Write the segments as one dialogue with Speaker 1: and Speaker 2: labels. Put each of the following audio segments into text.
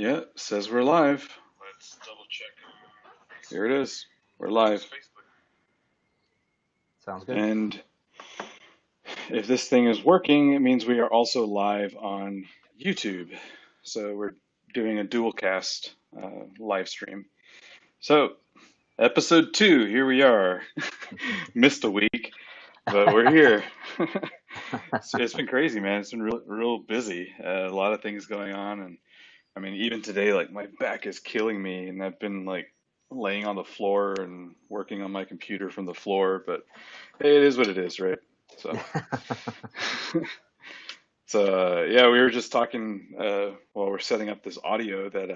Speaker 1: Yeah, says we're live. Let's double check. Here it is. We're live.
Speaker 2: Sounds good.
Speaker 1: And if this thing is working, it means we are also live on YouTube. So we're doing a dual cast live stream. So, episode 2, here we are. Missed a week, but we're here. It's been crazy, man. It's been real busy. A lot of things going on, and I mean, even today, like my back is killing me, and I've been like laying on the floor and working on my computer from the floor. But hey, it is what it is, right? So, yeah, we were just talking while we're setting up this audio that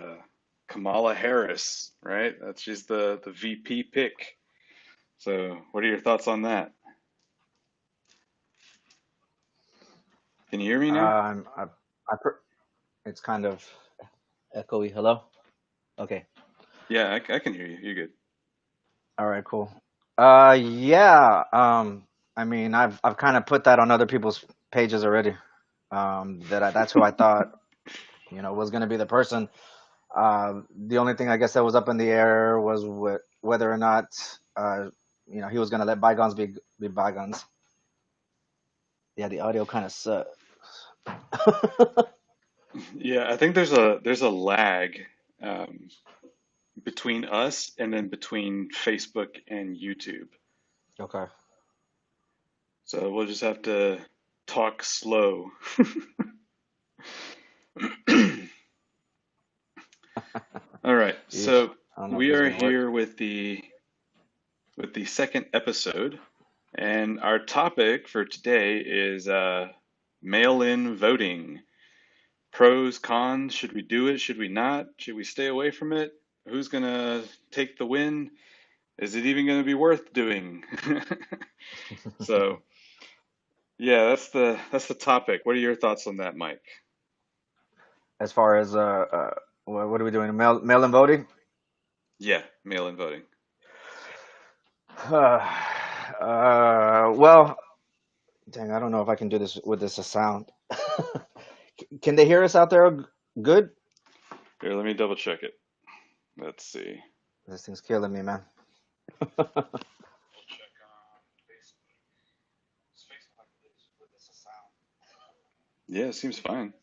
Speaker 1: Kamala Harris, right? That's she's the VP pick. So, what are your thoughts on that? Can you hear me now?
Speaker 2: Um, I, I, it's kind of echoey. Hello? Okay.
Speaker 1: Yeah, I can hear you. You're good.
Speaker 2: All right, cool. Yeah. I mean, I've kind of put that on other people's pages already. That's who I thought, was going to be the person. The only thing I guess that was up in the air was whether or not, he was going to let bygones be bygones. Yeah, the audio kind of sucks.
Speaker 1: Yeah, I think there's a lag. Um, between us and then between Facebook and YouTube.
Speaker 2: Okay.
Speaker 1: So we'll just have to talk slow. All right.
Speaker 2: Yeesh.
Speaker 1: So
Speaker 2: I don't know if
Speaker 1: we
Speaker 2: this is
Speaker 1: are
Speaker 2: gonna work.
Speaker 1: here with the second episode, and our topic for today is mail-in voting. Pros, cons, should we do it? Should we not? Should we stay away from it? Who's gonna take the win? Is it even gonna be worth doing? So yeah, that's the topic. What are your thoughts on that, Mike?
Speaker 2: As far as what are we doing? Mail-in voting?
Speaker 1: Yeah, mail-in voting.
Speaker 2: Well, dang, I don't know if I can do this with this sound. Can they hear us out there good?
Speaker 1: Here, let me double check it. Let's see.
Speaker 2: This thing's killing me, man.
Speaker 1: We'll check on Facebook. Is Facebook like this with this sound? Yeah, it seems fine.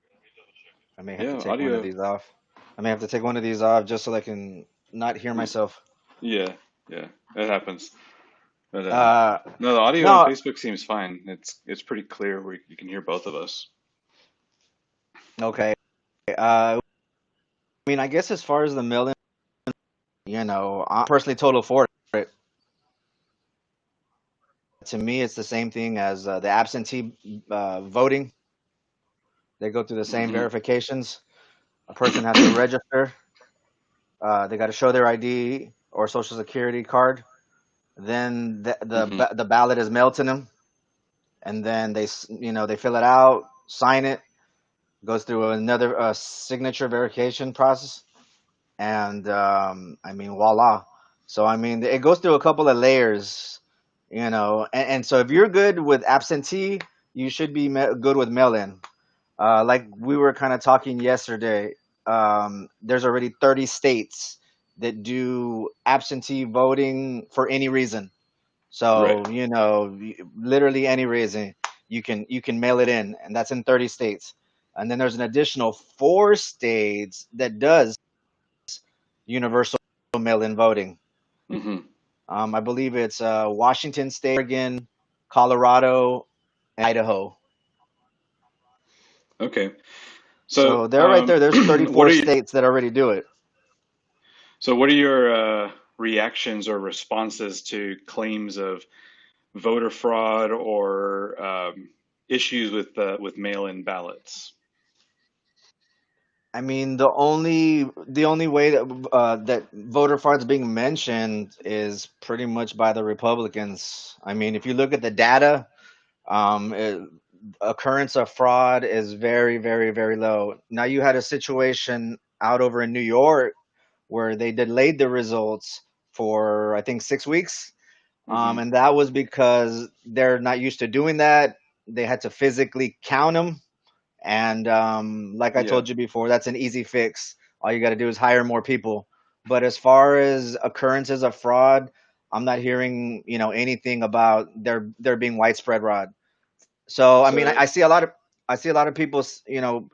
Speaker 1: Let me double check
Speaker 2: I may
Speaker 1: it.
Speaker 2: have to
Speaker 1: Yeah,
Speaker 2: take one of
Speaker 1: audio.
Speaker 2: these off. I may have to take one of these off just so I can not hear myself.
Speaker 1: Yeah, yeah, it happens. But
Speaker 2: Uh,
Speaker 1: no, the audio on
Speaker 2: no,
Speaker 1: Facebook seems fine. It's pretty clear where you can hear both of us.
Speaker 2: okay. I mean, I guess as far as the mail-in, I'm personally total for it. To me, it's the same thing as the absentee voting. They go through the same
Speaker 1: Hmm.
Speaker 2: verifications. A person has to register. They got to show their ID or social security card. Then
Speaker 1: Hmm.
Speaker 2: the ballot is mailed to them, and then they fill it out, sign it, goes through another signature verification process, and I mean, voila. So I mean, it goes through a couple of layers, and so if you're good with absentee, you should be good with mail-in. Like we were kind of talking yesterday, there's already 30 states that do absentee voting for any reason.
Speaker 1: Right.
Speaker 2: So, literally any reason you can mail it in, and that's in 30 states. And then there's an additional 4 states that does universal mail-in voting.
Speaker 1: Hmm.
Speaker 2: I believe it's Washington State, Oregon, Colorado, and Idaho.
Speaker 1: Okay. So,
Speaker 2: So they're right there. There's
Speaker 1: what
Speaker 2: 34
Speaker 1: are you?
Speaker 2: states that already do it.
Speaker 1: So, what are your reactions or responses to claims of voter fraud or issues with mail-in ballots?
Speaker 2: I mean, the only way that voter fraud is being mentioned is pretty much by the Republicans. I mean, if you look at the data, occurrence of fraud is very, very, very low. Now you had a situation out over in New York where they delayed the results for I think 6 weeks,
Speaker 1: Hmm.
Speaker 2: and that was because they're not used to doing that. They had to physically count them, And like I
Speaker 1: Yeah.
Speaker 2: told you before, that's an easy fix. All you got to do is hire more people. But as far as occurrences of fraud, I'm not hearing, anything about there being widespread fraud. So I mean,
Speaker 1: So
Speaker 2: I see a lot of people,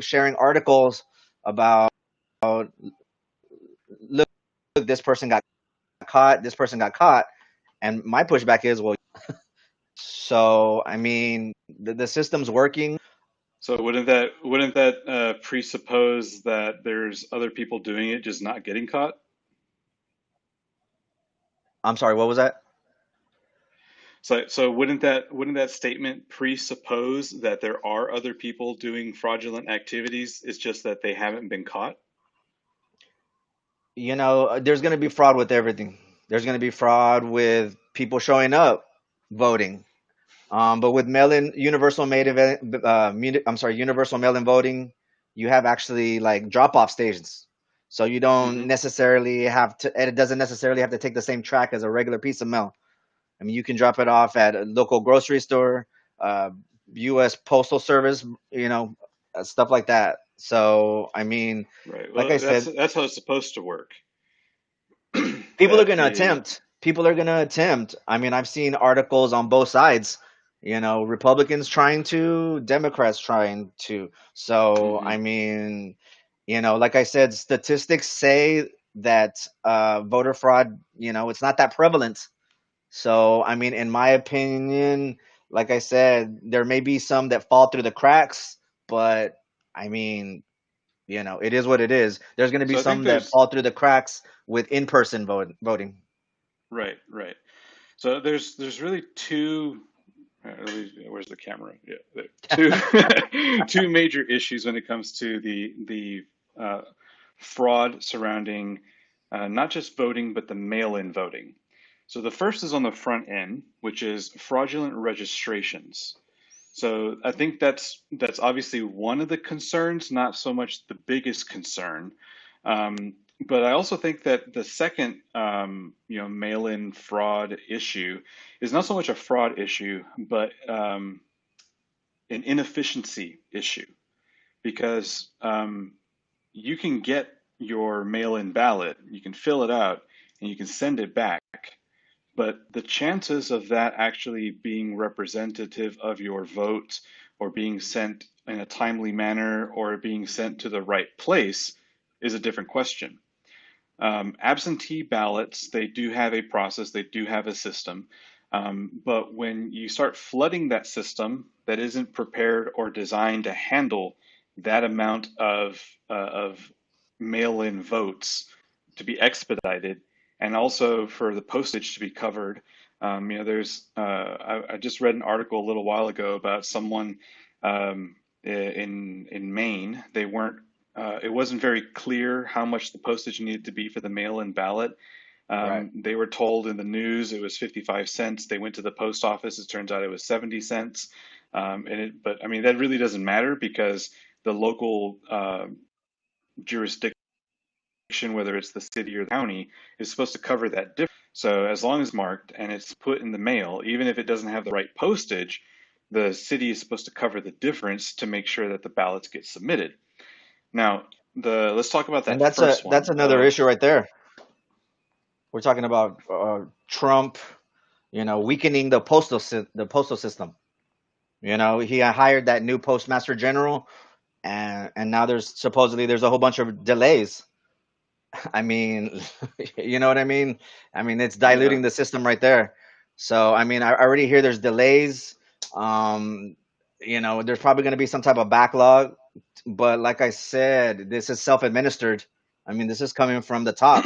Speaker 2: sharing articles about, look, this person got caught, this person got caught, and my pushback is, well, so I mean, the system's working.
Speaker 1: so wouldn't that presuppose that there's other people doing it just not getting caught?
Speaker 2: I'm sorry, what was that?
Speaker 1: So wouldn't that statement presuppose that there are other people doing fraudulent activities? It's just that they haven't been caught?
Speaker 2: There's going to be fraud with everything. There's going to be fraud with people showing up voting. But with mail-in universal universal mail-in voting, you have actually like drop-off stations. So you don't
Speaker 1: Hmm.
Speaker 2: necessarily have to, and it doesn't necessarily have to take the same track as a regular piece of mail. I mean, you can drop it off at a local grocery store, uh, U.S. Postal Service, stuff like that. So, I mean,
Speaker 1: Right.
Speaker 2: like I
Speaker 1: Well, that's
Speaker 2: said,
Speaker 1: that's how it's supposed to work.
Speaker 2: people are
Speaker 1: That
Speaker 2: going to
Speaker 1: the
Speaker 2: attempt. People are going to attempt. I mean, I've seen articles on both sides. Republicans trying to, Democrats trying to. So, I
Speaker 1: mhm.
Speaker 2: mean, like I said, statistics say that voter fraud, it's not that prevalent. So, I mean, in my opinion, like I said, there may be some that fall through the cracks, but I mean, it is what it is. There's going to be
Speaker 1: So I think
Speaker 2: some that
Speaker 1: there's
Speaker 2: fall through the cracks with in-person voting.
Speaker 1: right, right. So there's really two. Where's the camera? Yeah, there. Two major issues when it comes to the fraud surrounding not just voting but the mail-in voting. So the first is on the front end, which is fraudulent registrations. So I think that's obviously one of the concerns, not so much the biggest concern. But I also think that the second, mail-in fraud issue is not so much a fraud issue, but an inefficiency issue because you can get your mail-in ballot, you can fill it out, and you can send it back. But the chances of that actually being representative of your vote or being sent in a timely manner or being sent to the right place is a different question. Absentee ballots, they do have a process, they do have a system. But when you start flooding that system that isn't prepared or designed to handle that amount of mail-in votes to be expedited, and also for the postage to be covered, there's I just read an article a little while ago about someone in Maine. They weren't it wasn't very clear how much the postage needed to be for the mail-in ballot.
Speaker 2: Right.
Speaker 1: They were told in the news it was 55 cents. They went to the post office. It turns out it was 70 cents. But I mean, that really doesn't matter because the local jurisdiction, whether it's the city or the county, is supposed to cover that difference. So as long as it's marked and it's put in the mail, even if it doesn't have the right postage, the city is supposed to cover the difference to make sure that the ballots get submitted. Now, let's talk about
Speaker 2: And
Speaker 1: that
Speaker 2: that's
Speaker 1: first
Speaker 2: that's
Speaker 1: one
Speaker 2: another
Speaker 1: of
Speaker 2: issue right there. We're talking about Trump, weakening the postal system. He hired that new postmaster general, and now there's a whole bunch of delays. I mean, you know what I mean? I mean, it's
Speaker 1: yeah.
Speaker 2: diluting the system right there. So, I mean, I already hear there's delays. Um, there's probably going to be some type of backlog, but like I said, this is self-administered. I mean, this is coming from the top.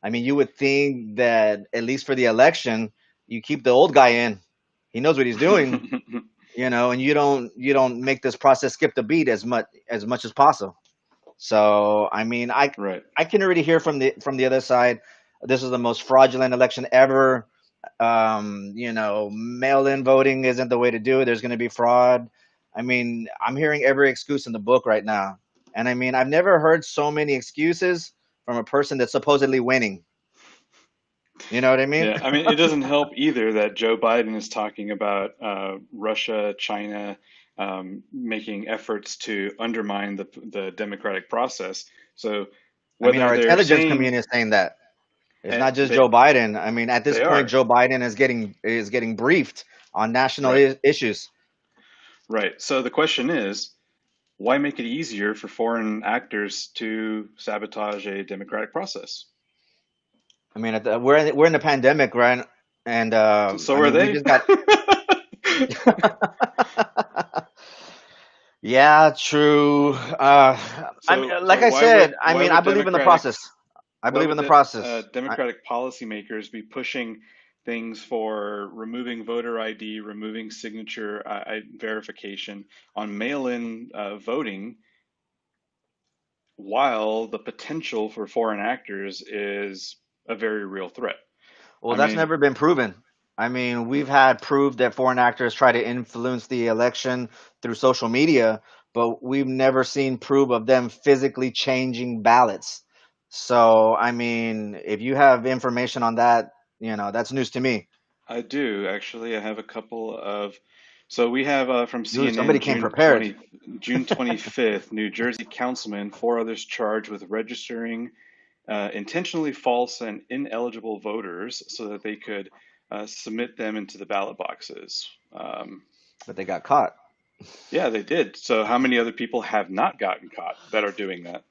Speaker 2: I mean, you would think that at least for the election, you keep the old guy in. He knows what he's doing, and you don't make this process skip the beat as much as possible. So I mean, I
Speaker 1: Right.
Speaker 2: I can already hear from the other side. This is the most fraudulent election ever. Mail-in voting isn't the way to do it. There's going to be fraud. I mean, I'm hearing every excuse in the book right now, and I mean, I've never heard so many excuses from a person that's supposedly winning. You know what I mean?
Speaker 1: Yeah, I mean, it doesn't help either that Joe Biden is talking about Russia, China making efforts to undermine the democratic process. So
Speaker 2: I mean,
Speaker 1: whether
Speaker 2: our
Speaker 1: they're
Speaker 2: intelligence
Speaker 1: saying
Speaker 2: community is saying that. It's not just
Speaker 1: they
Speaker 2: Joe Biden. I mean, at this
Speaker 1: they
Speaker 2: point,
Speaker 1: are
Speaker 2: Joe Biden is getting briefed on national
Speaker 1: right,
Speaker 2: issues.
Speaker 1: right. So the question is, why make it easier for foreign actors to sabotage a democratic process?
Speaker 2: I mean, we're in the pandemic, right? And
Speaker 1: So
Speaker 2: I
Speaker 1: are
Speaker 2: mean, we
Speaker 1: they.
Speaker 2: just got. Yeah, true. I mean, like
Speaker 1: So
Speaker 2: I said, I
Speaker 1: why
Speaker 2: mean, I
Speaker 1: would
Speaker 2: believe in the process. I
Speaker 1: why
Speaker 2: believe
Speaker 1: would
Speaker 2: in the process.
Speaker 1: Democratic policymakers be pushing things for removing voter ID, removing signature verification on mail-in voting, while the potential for foreign actors is a very real threat?
Speaker 2: Well,
Speaker 1: I
Speaker 2: that's
Speaker 1: mean,
Speaker 2: never been proven. I mean, we've had proof that foreign actors try to influence the election through social media, but we've never seen proof of them physically changing ballots. So, I mean, if you have information on that, that's news to me.
Speaker 1: I do actually. I have a couple of. So we have from
Speaker 2: Dude, somebody
Speaker 1: CNN,
Speaker 2: came prepared.
Speaker 1: June 25th, New Jersey councilman, four others charged with registering intentionally false and ineligible voters so that they could submit them into the ballot boxes.
Speaker 2: But they got caught.
Speaker 1: Yeah, they did. So how many other people have not gotten caught that are doing that?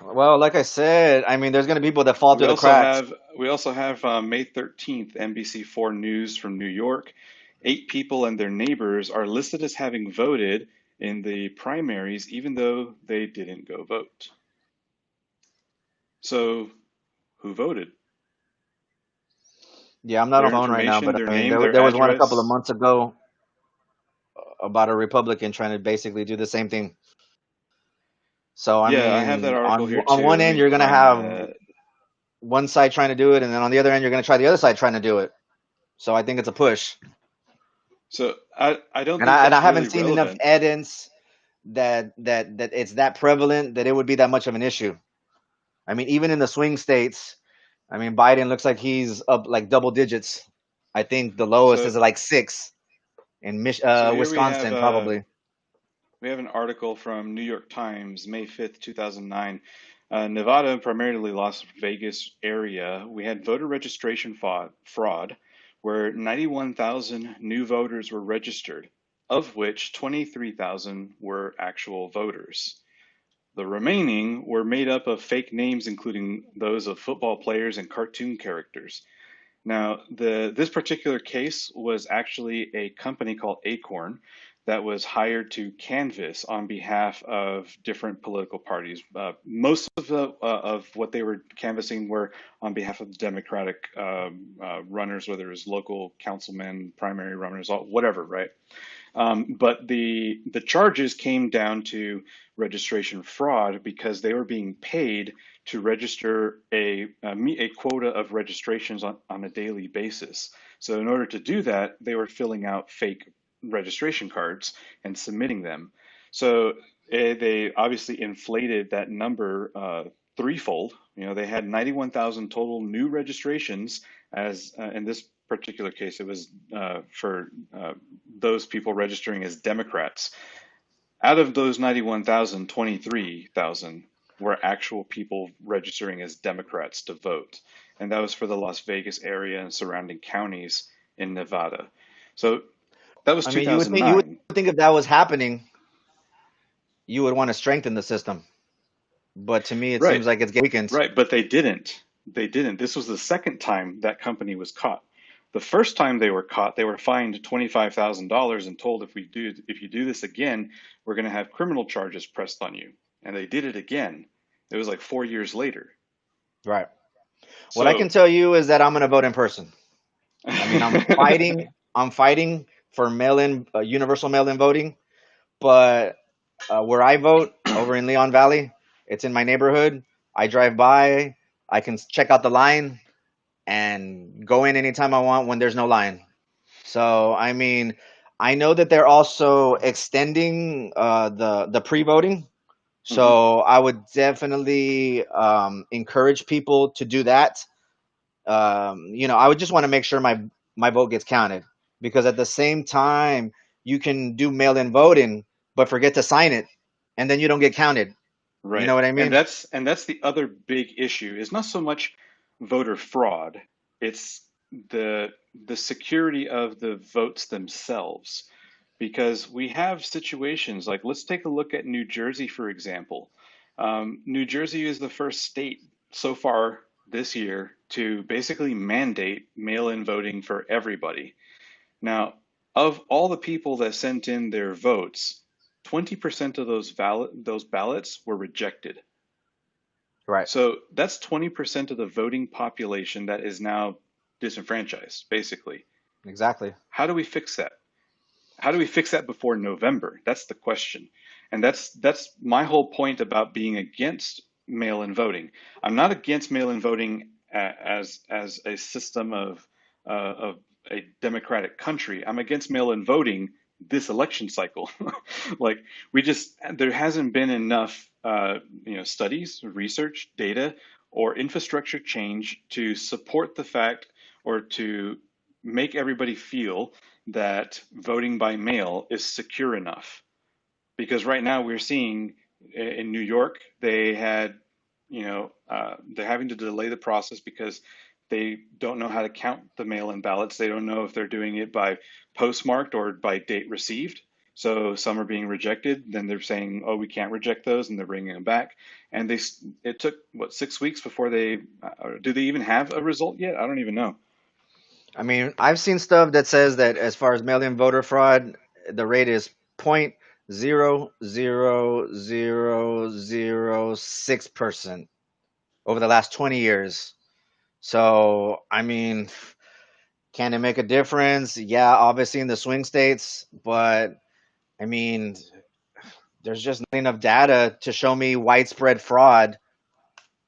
Speaker 2: Well, like I said, I mean, there's going to be people that fall
Speaker 1: We
Speaker 2: through the
Speaker 1: also
Speaker 2: cracks.
Speaker 1: have we also have May 13th, NBC4 News from New York. 8 people and their neighbors are listed as having voted in the primaries, even though they didn't go vote. So who voted?
Speaker 2: Yeah, I'm not on
Speaker 1: Their
Speaker 2: the phone right now,
Speaker 1: information,
Speaker 2: but
Speaker 1: their
Speaker 2: I mean,
Speaker 1: name,
Speaker 2: there,
Speaker 1: their
Speaker 2: there was one a couple of
Speaker 1: address.
Speaker 2: months ago about a Republican trying to basically do the same thing. So, I
Speaker 1: Yeah, I have that
Speaker 2: mean,
Speaker 1: article
Speaker 2: on
Speaker 1: here
Speaker 2: on
Speaker 1: too.
Speaker 2: one
Speaker 1: Let
Speaker 2: end,
Speaker 1: me
Speaker 2: you're going to
Speaker 1: find
Speaker 2: have
Speaker 1: that.
Speaker 2: one side trying to do it, and then on the other end, you're going to try the other side trying to do it. So, I think it's a push.
Speaker 1: So I don't
Speaker 2: And
Speaker 1: think
Speaker 2: I
Speaker 1: that's
Speaker 2: haven't
Speaker 1: really
Speaker 2: seen enough
Speaker 1: relevant.
Speaker 2: evidence that it's that prevalent that it would be that much of an issue. I mean, even in the swing states, I mean, Biden looks like he's up like double digits. I think the lowest
Speaker 1: So
Speaker 2: is like six in
Speaker 1: so here
Speaker 2: Wisconsin, probably.
Speaker 1: we have an article from New York Times, May 5th, 2009. Nevada, primarily Las Vegas area, we had voter registration fraud where 91,000 new voters were registered, of which 23,000 were actual voters. The remaining were made up of fake names, including those of football players and cartoon characters. Now, this particular case was actually a company called Acorn that was hired to canvass on behalf of different political parties. Most of what they were canvassing were on behalf of the Democratic runners, whether it was local councilmen, primary runners, whatever, right? But the charges came down to registration fraud because they were being paid to register meet a quota of registrations on a daily basis. So in order to do that, they were filling out fake registration cards and submitting them. So they obviously inflated that number threefold. You know, they had 91,000 total new registrations as in this particular case, it was for those people registering as Democrats. Out of those 91,000, 23,000 were actual people registering as Democrats to vote. And that was for the Las Vegas area and surrounding counties in Nevada. So that was
Speaker 2: I mean, you would
Speaker 1: 2009.
Speaker 2: think if that was happening, you would want to strengthen the system. But to me, it
Speaker 1: Right,
Speaker 2: seems like it's getting weakened.
Speaker 1: right. But they didn't. They didn't. This was the second time that company was caught. The first time they were caught, they were fined $25,000 and told if you do this again, we're going to have criminal charges pressed on you. And they did it again. It was like 4 years later.
Speaker 2: Right. What I
Speaker 1: So,
Speaker 2: can tell you is that I'm going to vote in person. I mean, I'm fighting. I'm fighting for mail-in, universal mail-in voting. But where I vote over in Leon Valley, it's in my neighborhood. I drive by. I can check out the line and go in anytime I want when there's no line. So, I mean, I know that they're also extending the pre-voting.
Speaker 1: mhm.
Speaker 2: So I would definitely encourage people to do that. I would just want to make sure my vote gets counted, because at the same time you can do mail-in voting but forget to sign it, and then you don't get counted. You
Speaker 1: Right.
Speaker 2: know what I
Speaker 1: And
Speaker 2: mean?
Speaker 1: that's the other big issue is not so much voter fraud, it's the the security of the votes themselves. Because we have situations like, let's take a look at New Jersey, for example. New Jersey is the first state so far this year to basically mandate mail-in voting for everybody. Now, of all the people that sent in their votes, 20% of those ballots were rejected.
Speaker 2: Right.
Speaker 1: So that's 20% of the voting population that is now disenfranchised, basically.
Speaker 2: Exactly.
Speaker 1: How do we fix that? How do we fix that before November? That's the question. And that's my whole point about being against mail-in voting. I'm not against mail-in voting as a system of a democratic country. I'm against mail-in voting this election cycle. Like, there hasn't been enough studies, research, data, or infrastructure change to support the fact or to make everybody feel that voting by mail is secure enough. Because right now we're seeing in New York, they're having to delay the process because they don't know how to count the mail-in ballots. They don't know if they're doing it by postmarked or by date received. So some are being rejected. Then they're saying, "Oh, we can't reject those," and they're bringing them back. And it took what, 6 weeks before do they even have a result yet? I don't even know.
Speaker 2: I mean, I've seen stuff that says that as far as mail-in voter fraud, the rate is 0.00006% over the last 20 years. So, I mean, can it make a difference? Yeah, obviously in the swing states, but I mean, there's just not enough data to show me widespread fraud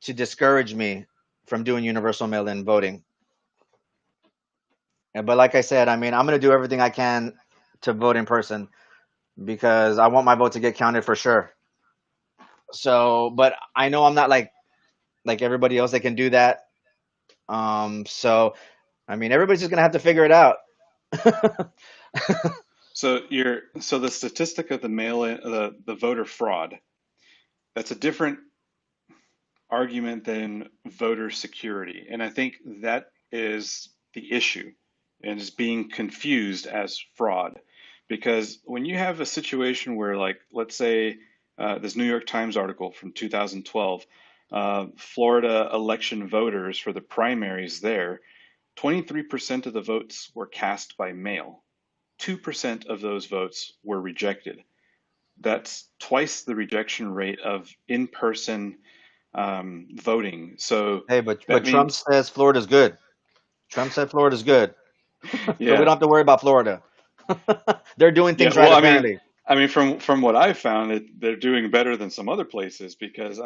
Speaker 2: to discourage me from doing universal mail-in voting. But like I said, I mean, I'm going to do everything I can to vote in person because I want my vote to get counted for sure. So, but I know I'm not like everybody else that can do that. So I mean, everybody's just gonna have to figure it out.
Speaker 1: So the statistic of the mail-in, the voter fraud, that's a different argument than voter security. And I think that is the issue and is being confused as fraud. Because when you have a situation where, like, let's say this New York Times article from 2012, Florida election voters for the primaries there, 23% of the votes were cast by mail. 2% of those votes were rejected. That's twice the rejection rate of in-person voting. So
Speaker 2: Hey, but
Speaker 1: that
Speaker 2: Trump
Speaker 1: means,
Speaker 2: says Florida's good. Trump said Florida's good, so we
Speaker 1: yeah,
Speaker 2: don't have to worry about Florida. They're doing
Speaker 1: yeah.
Speaker 2: things right,
Speaker 1: Well,
Speaker 2: apparently.
Speaker 1: from what I've found, they're doing better than some other places because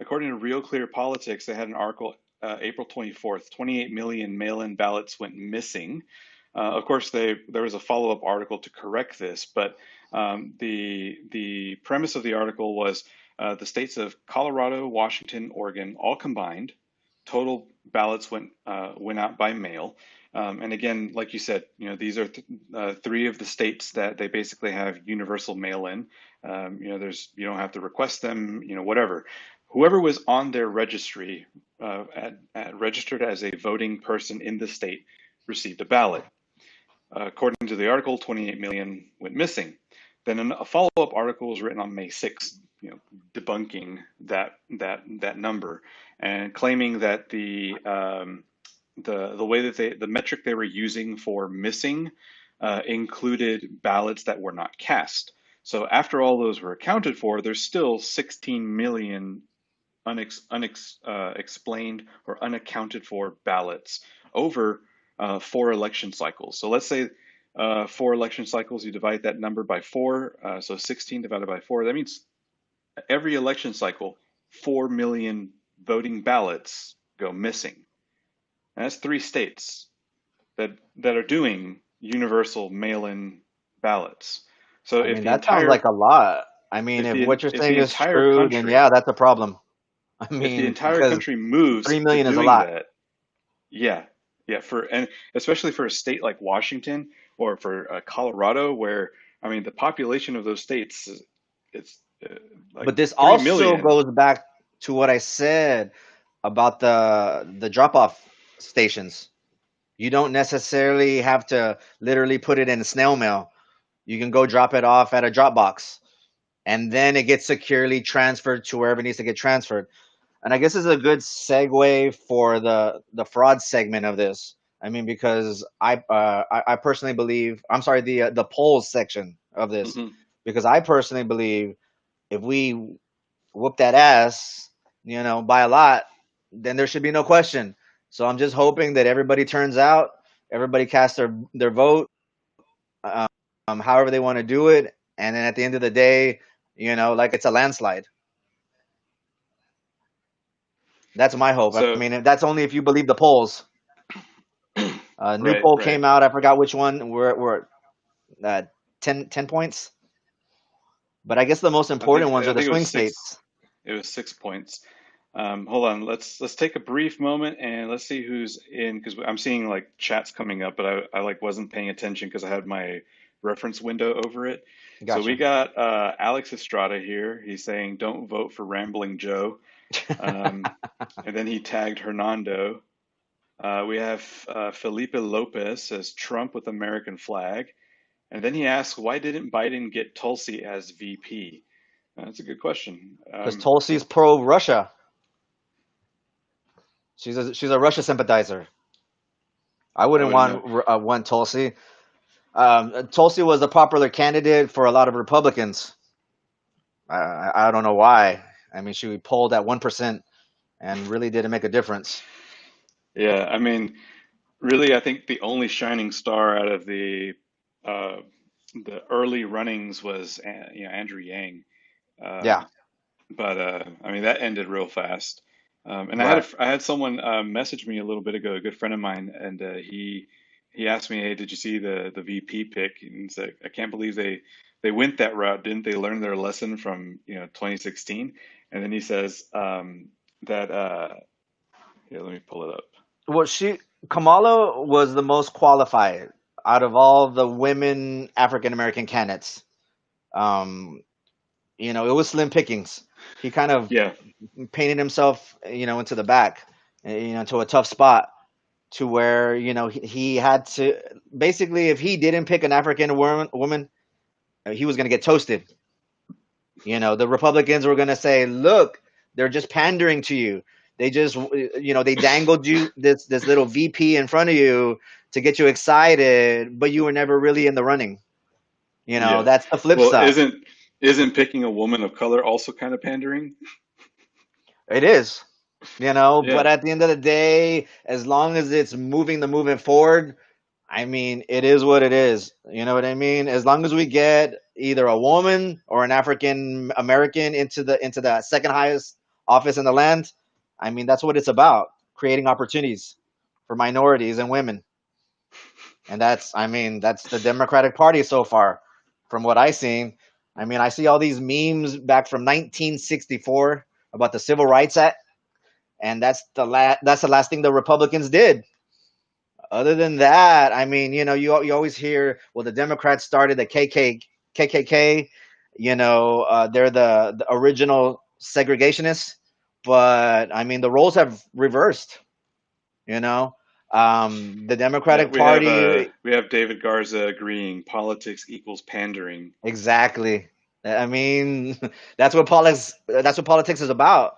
Speaker 1: according to Real Clear Politics, they had an article April 24th, 28 million mail-in ballots went missing. Of course, there was a follow-up article to correct this, but the premise of the article was the states of Colorado, Washington, Oregon, all combined, total ballots went out by mail. And again, like you said, these are three of the states that they basically have universal mail-in. You don't have to request them, whatever. Whoever was on their registry, registered as a voting person in the state, received a ballot. According to the article, 28 million went missing. Then a follow-up article was written on May 6th, debunking that number and claiming that the way that the metric they were using for missing included ballots that were not cast. So after all those were accounted for, there's still 16 million unexplained or unaccounted for ballots over 4 election cycles. So let's say 4 election cycles, you divide that number by 4, so 16 divided by 4. That means every election cycle, 4 million voting ballots go missing. And that's 3 states that are doing universal mail-in ballots. So
Speaker 2: I mean, that sounds like a lot. I mean, if what you're
Speaker 1: if
Speaker 2: saying
Speaker 1: the
Speaker 2: is
Speaker 1: entire
Speaker 2: true, then yeah,
Speaker 1: country
Speaker 2: that's a problem. I
Speaker 1: if the
Speaker 2: mean,
Speaker 1: entire
Speaker 2: because
Speaker 1: country moves
Speaker 2: 3
Speaker 1: to
Speaker 2: million is a
Speaker 1: doing
Speaker 2: lot.
Speaker 1: that, Yeah, yeah, and especially for a state like Washington or for Colorado, where I mean the population of those states is it's like
Speaker 2: But this
Speaker 1: 3
Speaker 2: also
Speaker 1: million.
Speaker 2: goes back to what I said about the drop-off stations. You don't necessarily have to literally put it in snail mail. You can go drop it off at a drop box, and then it gets securely transferred to wherever it needs to get transferred. And I guess this is a good segue for the fraud segment of this. I mean, because I personally believe, I'm sorry, the polls section of this,
Speaker 1: Hmm.
Speaker 2: because I personally believe if we whoop that ass, by a lot, then there should be no question. So I'm just hoping that everybody turns out, everybody casts their vote, however they want to do it, and then at the end of the day, like it's a landslide. That's my hope. I
Speaker 1: So
Speaker 2: mean, that's only if you believe the polls. New
Speaker 1: right,
Speaker 2: poll
Speaker 1: right.
Speaker 2: came out. I forgot which one. We're at 10 points. But I guess the most important ones
Speaker 1: I
Speaker 2: are the
Speaker 1: think it was
Speaker 2: swing
Speaker 1: six.
Speaker 2: states.
Speaker 1: It was 6 points. Hold on. Let's take a brief moment and let's see who's in because I'm seeing like chats coming up, but I like wasn't paying attention because I had my reference window over it. So we
Speaker 2: Gotcha.
Speaker 1: got Alex Estrada here. He's saying don't vote for Rambling Joe. Um, and then he tagged Hernando. We have Felipe Lopez says Trump with American flag. And then he asks, why didn't Biden get Tulsi as VP? That's a good question.
Speaker 2: Because Tulsi's pro Russia. She's a Russia sympathizer. I
Speaker 1: I
Speaker 2: wouldn't
Speaker 1: wouldn't know.
Speaker 2: want Tulsi. Tulsi was a popular candidate for a lot of Republicans. I don't know why. I mean, she polled at 1% and really didn't make a difference.
Speaker 1: Yeah, I mean, really, I think the only shining star out of uh, the early runnings was Andrew Yang.
Speaker 2: Yeah,
Speaker 1: Um, but I mean that ended real fast. And
Speaker 2: right.
Speaker 1: I had someone message me a little bit ago, a good friend of mine, and he asked me, "Hey, did you see the VP pick?" And he's like, "I can't believe they went that route. Didn't they learn their lesson from 2016?" And then he says that here, let me pull it up.
Speaker 2: Well, Kamala was the most qualified out of all the women African American candidates. Um, it was slim pickings. He kind of
Speaker 1: Yeah,
Speaker 2: painted himself, into the back, to a tough spot to where, he had to basically, if he didn't pick an African woman, he was going to get toasted. The Republicans were going to say, look, they're just pandering to you. They just, they dangled you this little VP in front of you to get you excited, but you were never really in the running.
Speaker 1: yeah.
Speaker 2: That's the flip
Speaker 1: Well,
Speaker 2: side.
Speaker 1: isn't picking a woman of color also kind of pandering?
Speaker 2: It is, but
Speaker 1: Yeah,
Speaker 2: at the end of the day, as long as it's moving the movement forward, I mean, it is what it is. You know what I mean? As long as we get either a woman or an African American into the second highest office in the land, I mean, that's what it's about, creating opportunities for minorities and women. And I mean, that's the Democratic Party so far, from what I've seen. I mean, I see all these memes back from 1964 about the Civil Rights Act, and that's the last thing the Republicans did. Other than that, I mean, you always hear, well, the Democrats started the KKK. They're the original segregationists, but I mean, the roles have reversed. You know, the
Speaker 1: yeah.
Speaker 2: Democratic Party,
Speaker 1: We have David Garza agreeing politics equals pandering.
Speaker 2: exactly. I mean, that's what politics is about.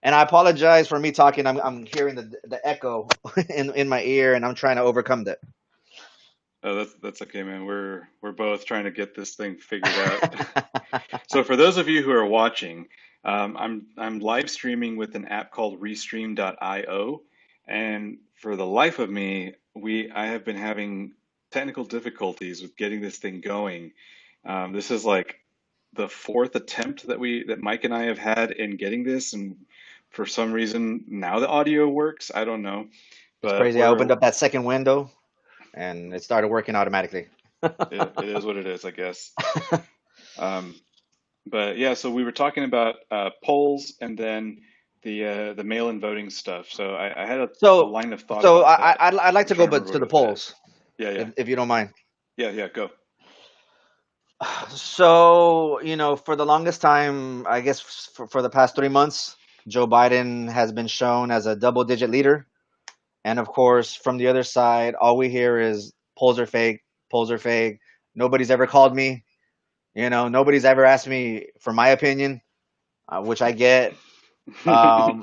Speaker 2: And I apologize for me talking. I'm hearing the echo in my ear, and I'm trying to overcome that.
Speaker 1: Oh, that's okay, man. We're both trying to get this thing figured out. So for those of you who are watching, I'm live streaming with an app called Restream.io, and for the life of me, we I have been having technical difficulties with getting this thing going. This is like the fourth attempt that Mike and I have had in getting this, and for some reason now the audio works. I don't know,
Speaker 2: It's
Speaker 1: but
Speaker 2: crazy. I opened up that second window and it started working automatically.
Speaker 1: it is what it is, I guess. Um, But yeah, so we were talking about polls and then the mail-in voting stuff. So I had a
Speaker 2: So,
Speaker 1: line of thought
Speaker 2: so
Speaker 1: about that.
Speaker 2: I'd like
Speaker 1: I'm
Speaker 2: to go
Speaker 1: trying to
Speaker 2: but
Speaker 1: remember
Speaker 2: to
Speaker 1: what
Speaker 2: the
Speaker 1: it was at.
Speaker 2: polls,
Speaker 1: Yeah, yeah,
Speaker 2: if you don't mind.
Speaker 1: yeah, go.
Speaker 2: So, for the longest time, I guess for the past 3 months, Joe Biden has been shown as a double-digit leader. And of course, from the other side, all we hear is polls are fake, polls are fake. Nobody's ever called me. Nobody's ever asked me for my opinion, which I get. Um,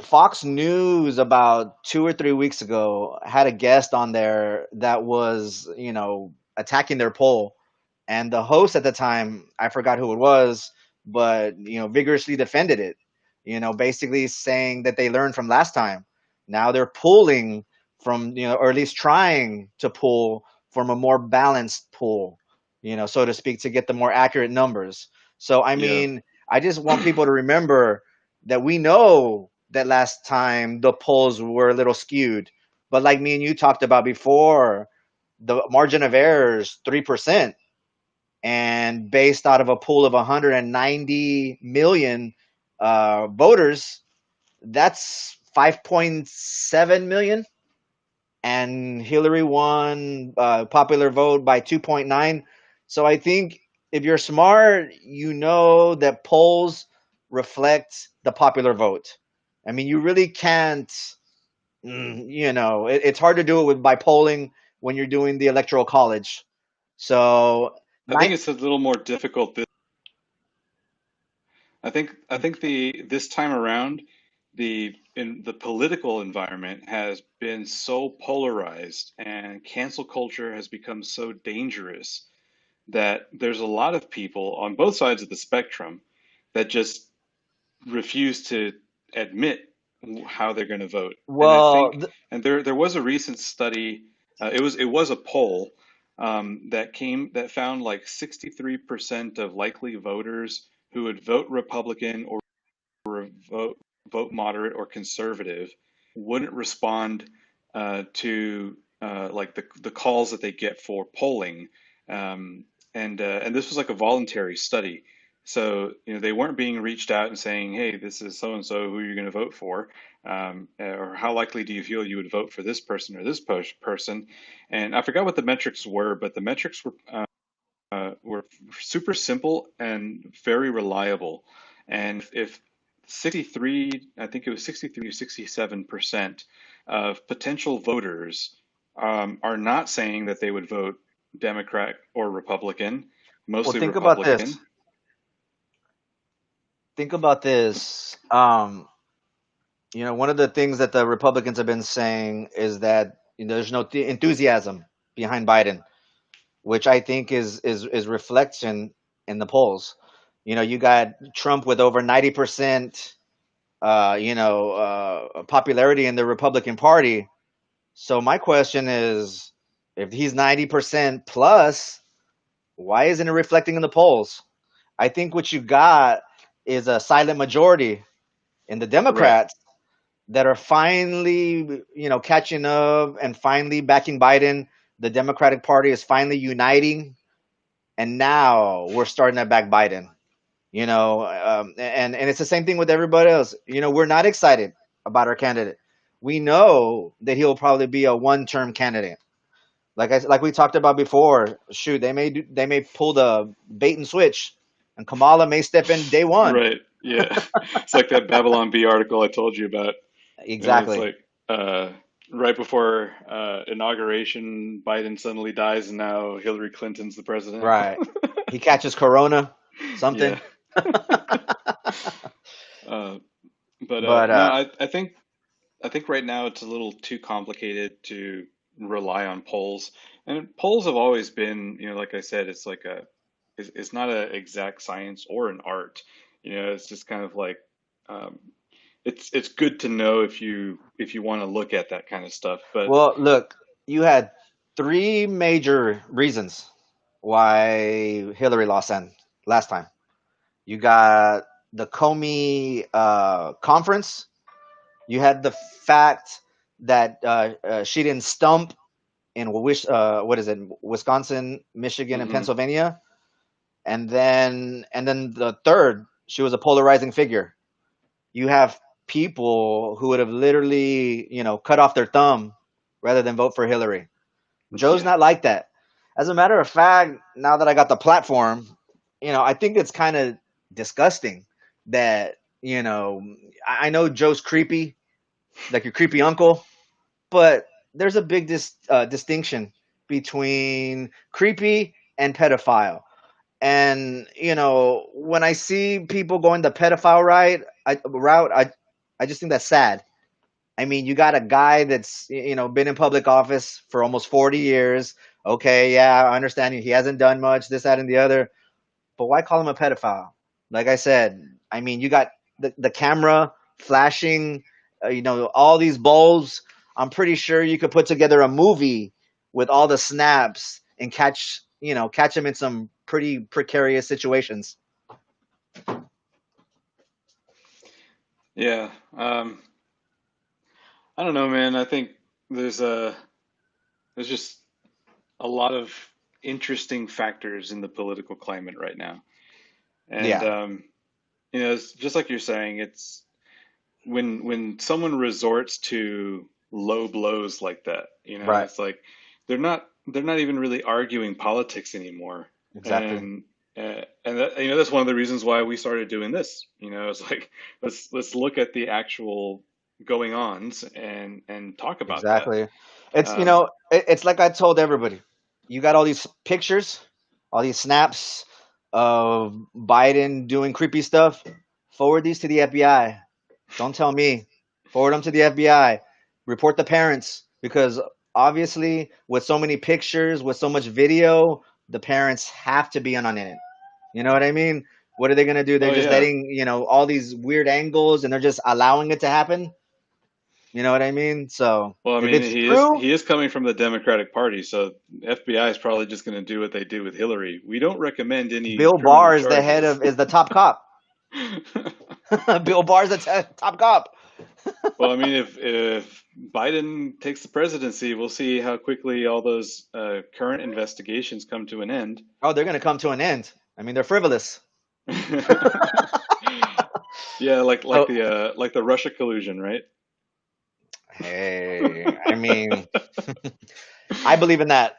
Speaker 2: Fox News about 2 or 3 weeks ago had a guest on there that was, attacking their poll, and the host at the time, I forgot who it was, but vigorously defended it. Basically saying that they learned from last time. Now they're pulling from, or at least trying to pull from a more balanced pool, so to speak, to get the more accurate numbers. So I
Speaker 1: Yeah,
Speaker 2: mean, I just want people to remember that we know that last time the polls were a little skewed. But like me and you talked about before, the margin of error is 3%. And based out of a pool of 190 million voters, that's 5.7 million. And Hillary won popular vote by 2.9. So I think if you're smart, you know that polls reflect the popular vote. I mean, you really can't, it's hard to do it by polling when you're doing the electoral college. So,
Speaker 1: I think
Speaker 2: nine,
Speaker 1: it's a little more difficult. I think the this time around, the political environment has been so polarized, and cancel culture has become so dangerous that there's a lot of people on both sides of the spectrum that just refuse to admit how they're going to vote. And I
Speaker 2: well,
Speaker 1: think, and there was a recent study, it was a poll that found like 63% of likely voters who would vote Republican or vote moderate or conservative wouldn't respond to like the calls that they get for polling, and this was like a voluntary study. So they weren't being reached out and saying, "Hey, this is so and so. Who are you going to vote for?" Or how likely do you feel you would vote for this person or this person? And I forgot what the metrics were, but the metrics were super simple and very reliable. And if 63, I think it was 63 or 67% of potential voters are not saying that they would vote Democrat or Republican,
Speaker 2: well,
Speaker 1: mostly
Speaker 2: think about this.
Speaker 1: Republican.
Speaker 2: Think about this. One of the things that the Republicans have been saying is that there's no enthusiasm behind Biden, which I think is reflection in the polls. You got Trump with over 90%, popularity in the Republican Party. So my question is, if he's 90% plus, why isn't it reflecting in the polls? I think what you got is a silent majority in the
Speaker 1: Right.
Speaker 2: Democrats that are finally, catching up and finally backing Biden. The Democratic Party is finally uniting, and now we're starting to back Biden. And it's the same thing with everybody else. We're not excited about our candidate. We know that he'll probably be a one-term candidate. Like we talked about before. Shoot, they may pull the bait and switch, and Kamala may step in day one.
Speaker 1: Right. Yeah. It's like that Babylon Bee article I told you about. It's
Speaker 2: Exactly.
Speaker 1: like right before inauguration, Biden suddenly dies, and now Hillary Clinton's the president.
Speaker 2: Right. He catches corona, something.
Speaker 1: Yeah. Uh, but
Speaker 2: But
Speaker 1: no, I think right now it's a little too complicated to rely on polls. And polls have always been, like I said, it's not an exact science or an art. It's just kind of like um, it's good to know if you want to look at that kind of stuff. But
Speaker 2: well, look, you had three major reasons why Hillary lost last time. You got the Comey conference. You had the fact that she didn't stump in what is it, Wisconsin, Michigan, and
Speaker 1: mhm,
Speaker 2: Pennsylvania, and then the third, she was a polarizing figure. You have people who would have literally, cut off their thumb rather than vote for Hillary. Joe's
Speaker 1: Yeah.
Speaker 2: not like that. As a matter of fact, now that I got the platform, I think it's kind of disgusting that, I know Joe's creepy, like your creepy uncle, but there's a big distinction between creepy and pedophile. And when I see people going the pedophile route, I just think that's sad. I mean, you got a guy that's been in public office for almost 40 years. Okay, yeah, I understand he hasn't done much, this, that, and the other. But why call him a pedophile? Like I said, I mean, you got the camera flashing, all these bulbs. I'm pretty sure you could put together a movie with all the snaps and catch him in some pretty precarious situations.
Speaker 1: Yeah. I don't know, man. I think there's a there's just a lot of interesting factors in the political climate right now. And
Speaker 2: Yeah,
Speaker 1: it's just like you're saying, it's when someone resorts to low blows like that,
Speaker 2: right.
Speaker 1: it's like they're not even really arguing politics anymore.
Speaker 2: Exactly.
Speaker 1: And that, that's one of the reasons why we started doing this. It's like let's look at the actual going ons and talk about that.
Speaker 2: Exactly. It's
Speaker 1: Um,
Speaker 2: it's like I told everybody. You got all these pictures, all these snaps of Biden doing creepy stuff. Forward these to the FBI. Don't tell me. Forward them to the FBI. Report the parents because obviously with so many pictures, with so much video, the parents have to be in on it. You know what I mean? What are they going to do? They're
Speaker 1: oh
Speaker 2: just
Speaker 1: yeah.
Speaker 2: letting, all these weird angles and they're just allowing it to happen. You know what I mean? So
Speaker 1: Well, I
Speaker 2: if
Speaker 1: mean,
Speaker 2: it's
Speaker 1: he is
Speaker 2: true,
Speaker 1: he is coming from the Democratic Party, so FBI is probably just going to do what they do with Hillary. We don't recommend any
Speaker 2: Bill
Speaker 1: criminal
Speaker 2: Barr is the head
Speaker 1: charges.
Speaker 2: of is the top cop. Bill Barr's the top cop.
Speaker 1: Well, I mean, if Biden takes the presidency, we'll see how quickly all those current investigations come to an end.
Speaker 2: Oh, they're gonna come to an end. I mean, they're frivolous.
Speaker 1: Yeah, like
Speaker 2: So
Speaker 1: like the Russia collusion, right?
Speaker 2: hey, I mean, I believe in that.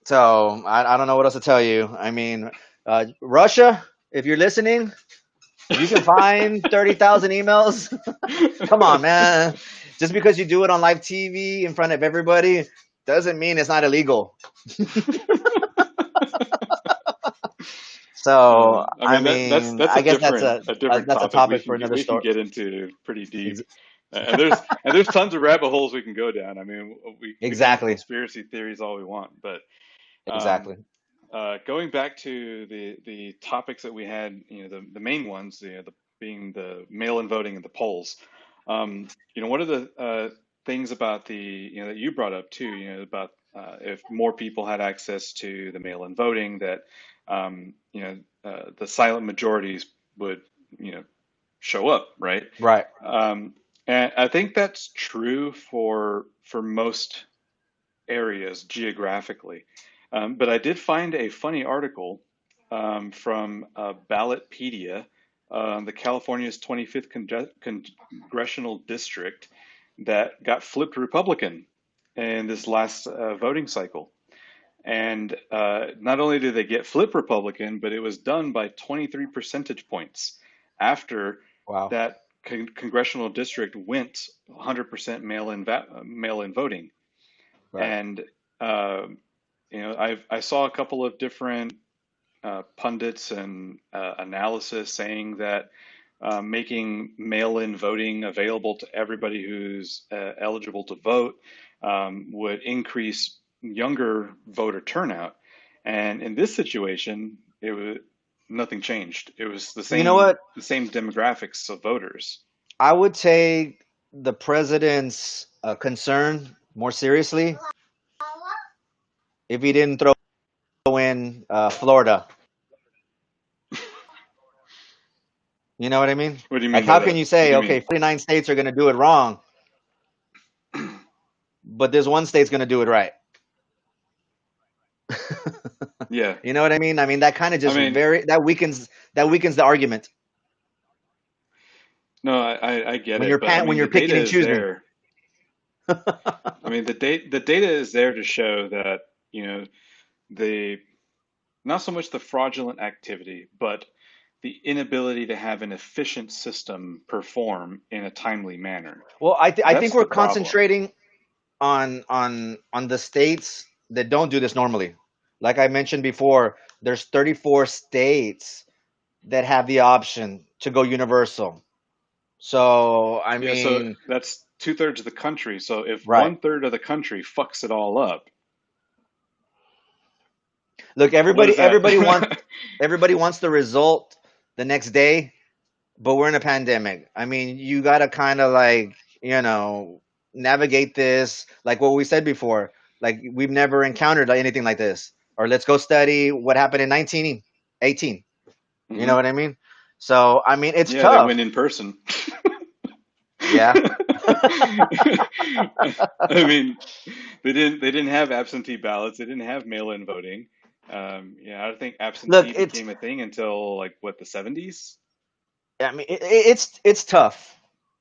Speaker 2: So I don't know what else to tell you. I mean, Russia, if you're listening, if you can find 30,000 emails, come on, man. Just because you do it on live TV in front of everybody doesn't mean it's not illegal. So
Speaker 1: I
Speaker 2: I
Speaker 1: mean that's
Speaker 2: mean,
Speaker 1: that's
Speaker 2: I guess that's
Speaker 1: a different
Speaker 2: that's a
Speaker 1: topic.
Speaker 2: topic for another
Speaker 1: We can
Speaker 2: story.
Speaker 1: get into pretty deep,
Speaker 2: Ex-
Speaker 1: and there's tons of rabbit holes we can go down. I mean, we can have
Speaker 2: exactly,
Speaker 1: conspiracy theories all we want, but um,
Speaker 2: exactly.
Speaker 1: going back to the topics that we had, the main ones, being the mail-in voting and the polls. One of the things about that you brought up too, about if more people had access to the mail-in voting, that the silent majorities would, you know, show up, right?
Speaker 2: Right.
Speaker 1: Um, and I think that's true for most areas geographically. But I did find a funny article from Ballotpedia, the California's 25th congressional district, that got flipped Republican in this last voting cycle. And not only did they get flipped Republican, but it was done by 23 percentage points after
Speaker 2: Wow.
Speaker 1: that congressional district went 100% mail-in voting.
Speaker 2: Right.
Speaker 1: And uh, I saw a couple of different pundits and analysis saying that making mail-in voting available to everybody who's eligible to vote would increase younger voter turnout. And in this situation, it was nothing changed. It was
Speaker 2: You know what?
Speaker 1: the same demographics of voters.
Speaker 2: I would take the president's concern more seriously if he didn't throw in Florida. You know what I mean?
Speaker 1: What do you
Speaker 2: Like,
Speaker 1: mean by
Speaker 2: how can
Speaker 1: that?
Speaker 2: you
Speaker 1: What
Speaker 2: say,
Speaker 1: do you
Speaker 2: okay,
Speaker 1: mean?
Speaker 2: 49 states are going to do it wrong, but there's one state's going to do it right?
Speaker 1: Yeah,
Speaker 2: You know what I mean? I mean, that kind of
Speaker 1: I
Speaker 2: just
Speaker 1: mean,
Speaker 2: that weakens the argument.
Speaker 1: No, I get
Speaker 2: when
Speaker 1: it, but I
Speaker 2: when
Speaker 1: mean
Speaker 2: you're
Speaker 1: the data
Speaker 2: picking and
Speaker 1: is
Speaker 2: choosing.
Speaker 1: there. I mean the data is there to show that, you know, the not so much the fraudulent activity, but the inability to have an efficient system perform in a timely manner.
Speaker 2: Well, I think
Speaker 1: That's
Speaker 2: we're
Speaker 1: the problem.
Speaker 2: concentrating on the states that don't do this normally. Like I mentioned before, there's 34 states that have the option to go universal. So, I
Speaker 1: Yeah, so
Speaker 2: mean,
Speaker 1: that's two-thirds of the country. So if
Speaker 2: right.
Speaker 1: one-third of the country fucks it all up,
Speaker 2: Look,
Speaker 1: what is that?
Speaker 2: everybody wants the result the next day, but we're in a pandemic. I mean, you got to kind of like, you know, navigate this like what we said before. Like we've never encountered anything like this. Or let's go study what happened in 1918. You know
Speaker 1: Hmm.
Speaker 2: what I mean? So, I mean, it's
Speaker 1: Yeah, they
Speaker 2: tough.
Speaker 1: went in person.
Speaker 2: Yeah.
Speaker 1: I mean, they didn't have absentee ballots. They didn't have mail-in voting. Yeah, I don't think
Speaker 2: Look,
Speaker 1: absentee
Speaker 2: it's
Speaker 1: became a thing until like what, the 70s?
Speaker 2: I mean, it's tough.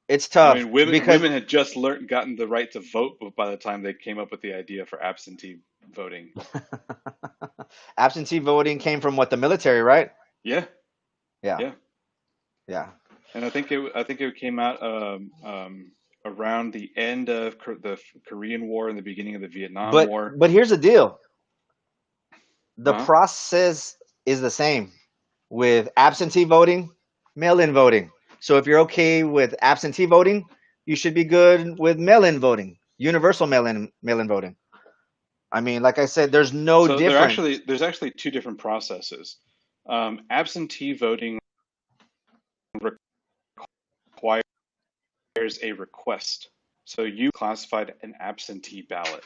Speaker 2: It's
Speaker 1: I
Speaker 2: tough
Speaker 1: mean,
Speaker 2: because
Speaker 1: women had just learned gotten the right to vote by the time they came up with the idea for absentee voting.
Speaker 2: absentee voting came from what, the military, right?
Speaker 1: Yeah,
Speaker 2: Yeah.
Speaker 1: yeah.
Speaker 2: Yeah.
Speaker 1: And I think it came out around the end of the Korean War and the beginning of the Vietnam War.
Speaker 2: But here's the deal. The
Speaker 1: Uh-huh.
Speaker 2: process is the same with absentee voting, mail-in voting. So if you're okay with absentee voting, you should be good with mail-in voting, universal mail-in voting. I mean, like I said, there's no
Speaker 1: So
Speaker 2: difference.
Speaker 1: there's actually two different processes. Absentee voting requires a request. So you classified an absentee ballot,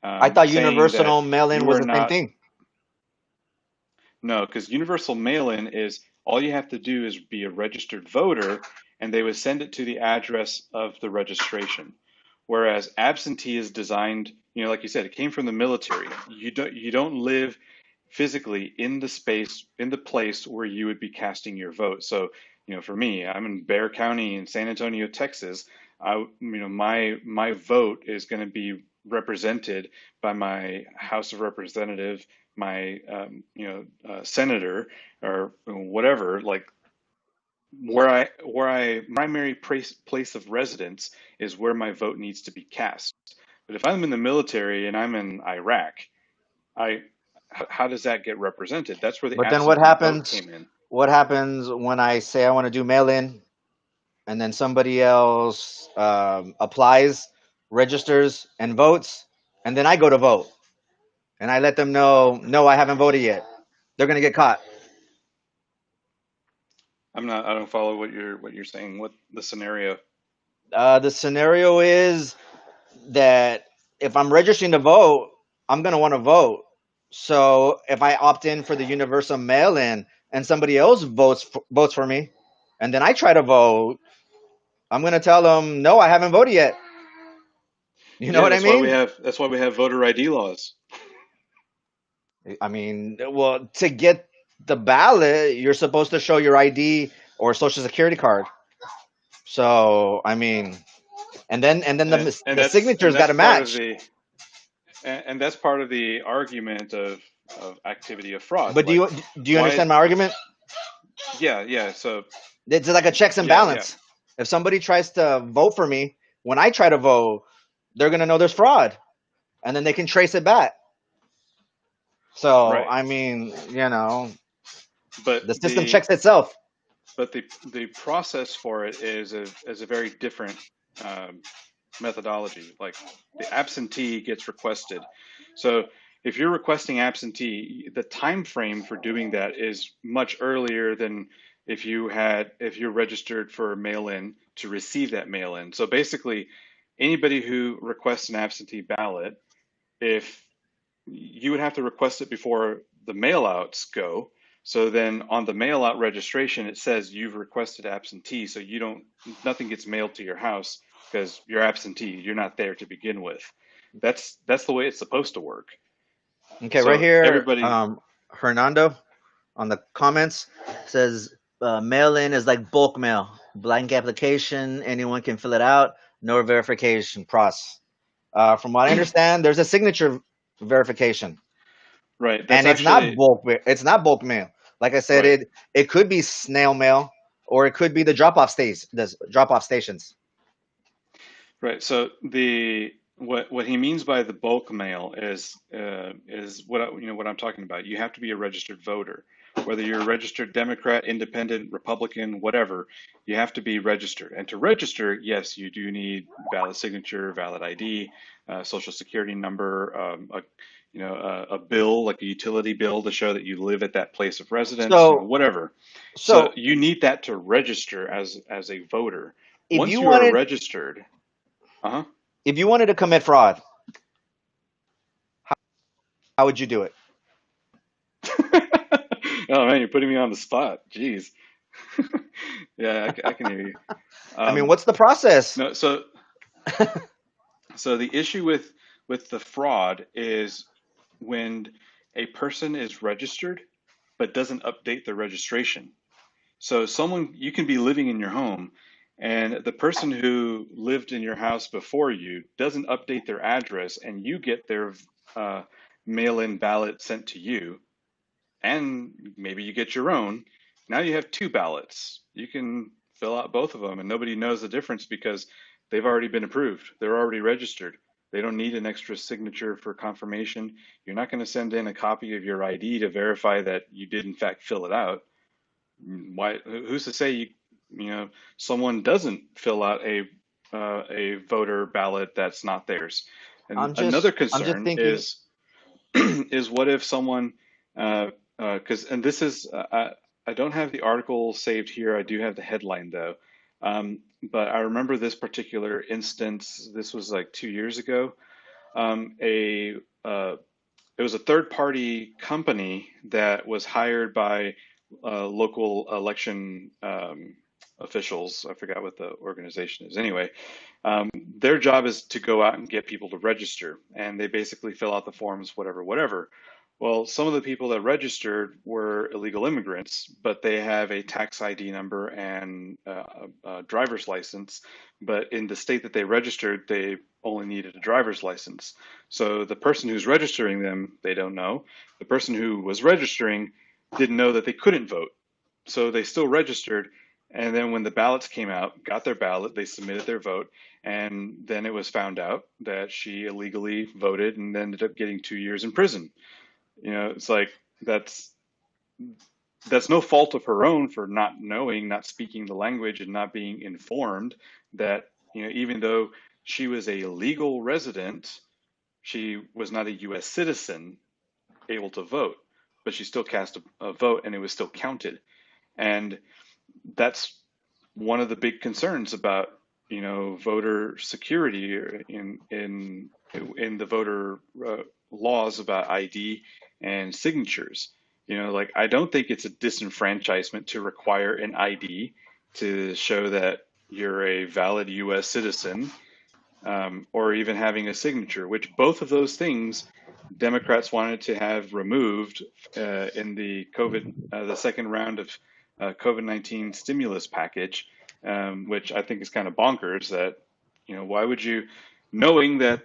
Speaker 2: I thought
Speaker 1: saying that
Speaker 2: universal mail-in
Speaker 1: you
Speaker 2: was
Speaker 1: are
Speaker 2: the same
Speaker 1: not.
Speaker 2: thing.
Speaker 1: No, because universal mail-in is all you have to do is be a registered voter, and they would send it to the address of the registration. Whereas absentee is designed, you know, like you said, it came from the military. You don't live physically in the space in the place where you would be casting your vote. So, you know, for me, I'm in Bexar County in San Antonio, Texas. My vote is going to be represented by my House of Representative, my senator, or whatever. Like where I primary place of residence is where my vote needs to be cast. But if I'm in the military and I'm in Iraq, I how does that get represented? That's where the
Speaker 2: But then
Speaker 1: absentee vote came in.
Speaker 2: what happens when I say I want to do mail-in and then somebody else applies, registers, and votes, and then I go to vote and I let them know, no, I haven't voted yet. They're gonna get caught.
Speaker 1: I don't follow what you're saying. What the scenario?
Speaker 2: The scenario is that if I'm registering to vote, I'm gonna want to vote. So if I opt in for the universal mail-in and somebody else votes for me, and then I try to vote, I'm gonna tell them, no, I haven't voted yet. You know
Speaker 1: Yeah,
Speaker 2: what I mean?
Speaker 1: that's why we have voter ID laws.
Speaker 2: I mean, well, to get the ballot, you're supposed to show your ID or social security card. So, I mean, and then the
Speaker 1: And
Speaker 2: signatures got
Speaker 1: that's
Speaker 2: to
Speaker 1: part of
Speaker 2: match.
Speaker 1: the and that's part of the argument of activity of fraud.
Speaker 2: But
Speaker 1: Like
Speaker 2: do you
Speaker 1: why?
Speaker 2: understand my argument?
Speaker 1: Yeah. So
Speaker 2: It's like a checks and
Speaker 1: yeah.
Speaker 2: balance. If somebody tries to vote for me, when I try to vote, they're gonna know there's fraud, and then they can trace it back. So,
Speaker 1: Right.
Speaker 2: I mean,
Speaker 1: But
Speaker 2: the system checks itself.
Speaker 1: the process for it is a very different um, methodology. Like the absentee gets requested. So if you're requesting absentee, the time frame for doing that is much earlier than if you're registered for mail-in to receive that mail-in. So basically, anybody who requests an absentee ballot, if you would have to request it before the mailouts go. So then on the mailout registration, it says you've requested absentee, so you don't nothing gets mailed to your house because you're absentee. You're not there to begin with. That's the way it's supposed to work.
Speaker 2: Okay, right
Speaker 1: So
Speaker 2: here,
Speaker 1: everybody,
Speaker 2: Hernando on the comments says mail in is like bulk mail. blank application. Anyone can fill it out. No verification process. From what I understand, there's a signature verification,
Speaker 1: Right. That's
Speaker 2: and it's not
Speaker 1: actually
Speaker 2: bulk. It's not bulk mail. Like I said,
Speaker 1: right.
Speaker 2: it could be snail mail, or it could be the drop off stations.
Speaker 1: Right. So the what he means by the bulk mail is what what I'm talking about. You have to be a registered voter, whether you're a registered Democrat, Independent, Republican, whatever. You have to be registered. And to register, yes, you do need valid signature, valid ID, Social Security number, a bill like a utility bill to show that you live at that place of residence,
Speaker 2: So,
Speaker 1: whatever. So
Speaker 2: so
Speaker 1: you need that to register as a voter.
Speaker 2: if
Speaker 1: Once
Speaker 2: you
Speaker 1: you are
Speaker 2: wanted,
Speaker 1: registered. Uh-huh.
Speaker 2: if you wanted to commit fraud, how would you do it?
Speaker 1: Oh man, you're putting me on the spot. Jeez. Yeah, I can hear you.
Speaker 2: I mean,
Speaker 1: Um,
Speaker 2: what's the process?
Speaker 1: no, so the issue with the fraud is when a person is registered but doesn't update their registration. So someone you can be living in your home and the person who lived in your house before you doesn't update their address and you get their uh, mail-in ballot sent to you and maybe you get your own. Now you have two ballots. You can fill out both of them, and nobody knows the difference because they've already been approved. They're already registered. They don't need an extra signature for confirmation. You're not going to send in a copy of your ID to verify that you did in fact fill it out. Why? Who's to say someone doesn't fill out a voter ballot that's not theirs? And another
Speaker 2: I'm just
Speaker 1: concern
Speaker 2: thinking.
Speaker 1: is is what if someone because and this is I don't have the article saved here. I do have the headline though. But I remember this particular instance. This was like 2 years ago. A It was a third party company that was hired by local election officials. I forgot what the organization is. Anyway, their job is to go out and get people to register, and they basically fill out the forms, whatever, whatever. Well, some of the people that registered were illegal immigrants, but they have a tax ID number and a driver's license. But in the state that they registered, they only needed a driver's license. So the person who's registering them, they don't know. The person who was registering didn't know that they couldn't vote. So they still registered. And then when the ballots came out, got their ballot, they submitted their vote, and then it was found out that she illegally voted and ended up getting 2 years in prison. It's like that's that's no fault of her own for not knowing, not speaking the language, and not being informed that, even though she was a legal resident, she was not a U.S. citizen able to vote, but she still cast a vote and it was still counted. And that's one of the big concerns about, voter security in the voter laws about ID and signatures. Like I don't think it's a disenfranchisement to require an ID to show that you're a valid U.S. citizen, or even having a signature, which both of those things Democrats wanted to have removed in the second round of COVID-19 stimulus package, which I think is kind of bonkers. That why would you, knowing that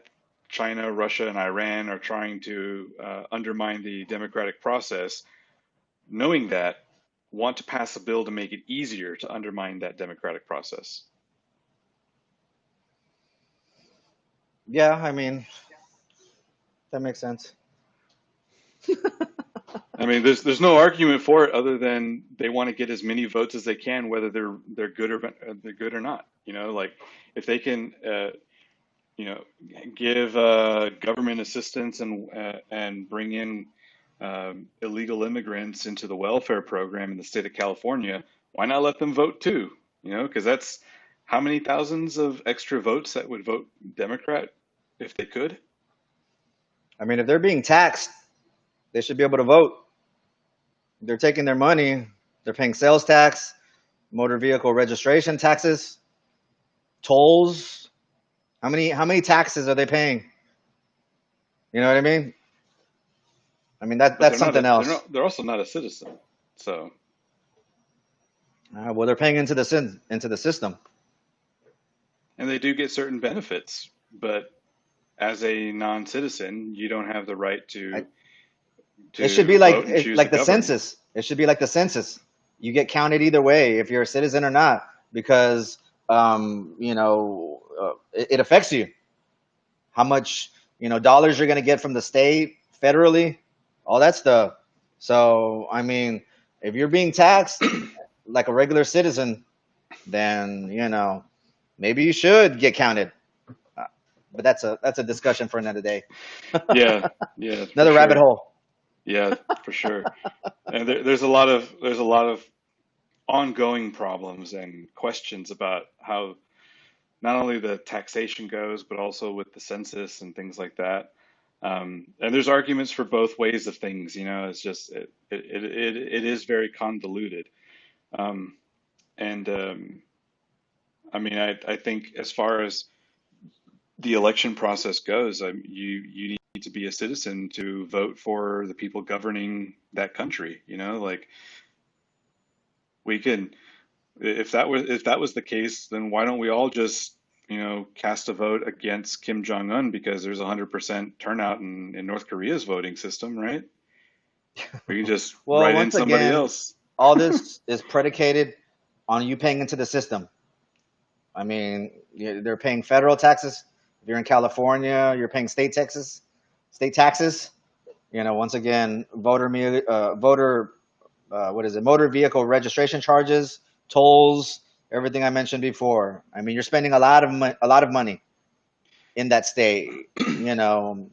Speaker 1: China, Russia, and Iran are trying to undermine the democratic process, knowing that, want to pass a bill to make it easier to undermine that democratic process.
Speaker 2: Yeah, I mean, that makes sense.
Speaker 1: I mean, there's no argument for it other than they want to get as many votes as they can, whether they're good or they're good or not. Like if they can, you know, give government assistance and bring in illegal immigrants into the welfare program in the state of California, why not let them vote too? Because that's how many thousands of extra votes that would vote Democrat if they could.
Speaker 2: I mean, if they're being taxed, they should be able to vote. They're taking their money. They're paying sales tax, motor vehicle registration taxes, tolls. How many taxes are they paying? You know what I mean? I mean
Speaker 1: But
Speaker 2: that's something else.
Speaker 1: they're also not a citizen. So
Speaker 2: Well, they're paying into the system.
Speaker 1: And they do get certain benefits, but as a non-citizen, you don't have the right
Speaker 2: I, it should be
Speaker 1: to vote and choose the
Speaker 2: like the
Speaker 1: government.
Speaker 2: census. It should be like the census. You get counted either way if you're a citizen or not, because it affects you. How much dollars you're going to get from the state, federally, all that stuff. So I mean, if you're being taxed like a regular citizen, then maybe you should get counted. Uh, But that's a discussion for another day,
Speaker 1: Yeah, yeah, for
Speaker 2: another rabbit
Speaker 1: sure.
Speaker 2: hole.
Speaker 1: Yeah, for sure. And there's a lot of ongoing problems and questions about how not only the taxation goes, but also with the census and things like that. And there's arguments for both ways of things. It's just it is very convoluted. Um, and I mean, I think as far as the election process goes, you need to be a citizen to vote for the people governing that country. Like we can, if that was the case, then why don't we all just cast a vote against Kim Jong Un because there's 100% turnout in North Korea's voting system, right? We can just
Speaker 2: Well,
Speaker 1: write in
Speaker 2: once
Speaker 1: somebody
Speaker 2: again,
Speaker 1: else.
Speaker 2: all this is predicated on you paying into the system. I mean, they're paying federal taxes. If you're in California, you're paying state taxes. Once again, what is it? Motor vehicle registration charges, tolls, everything I mentioned before. I mean, you're spending a lot of money in that state. You know,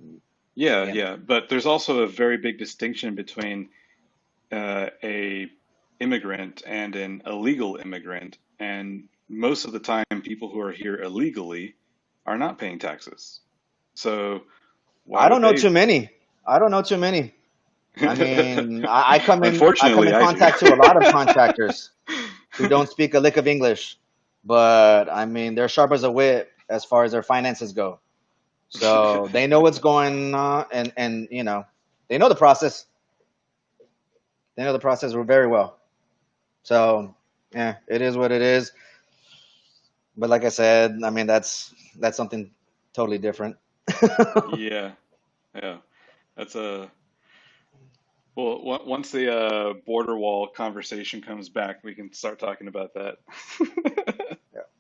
Speaker 1: Yeah,
Speaker 2: you know.
Speaker 1: yeah, but there's also a very big distinction between a immigrant and an illegal immigrant, and most of the time, people who are here illegally are not paying taxes. So why
Speaker 2: I
Speaker 1: would
Speaker 2: don't know
Speaker 1: they?
Speaker 2: too many. I don't know too many. I mean, I come
Speaker 1: Unfortunately,
Speaker 2: in
Speaker 1: I do.
Speaker 2: contact to a lot of contractors who don't speak a lick of English, but I mean, they're sharp as a whip as far as their finances go. So they know what's going on, and they know the process. They know the process very well. So yeah, it is what it is. But like I said, I mean, that's something totally different.
Speaker 1: Yeah, yeah. That's a well. Once the border wall conversation comes back, we can start talking about that.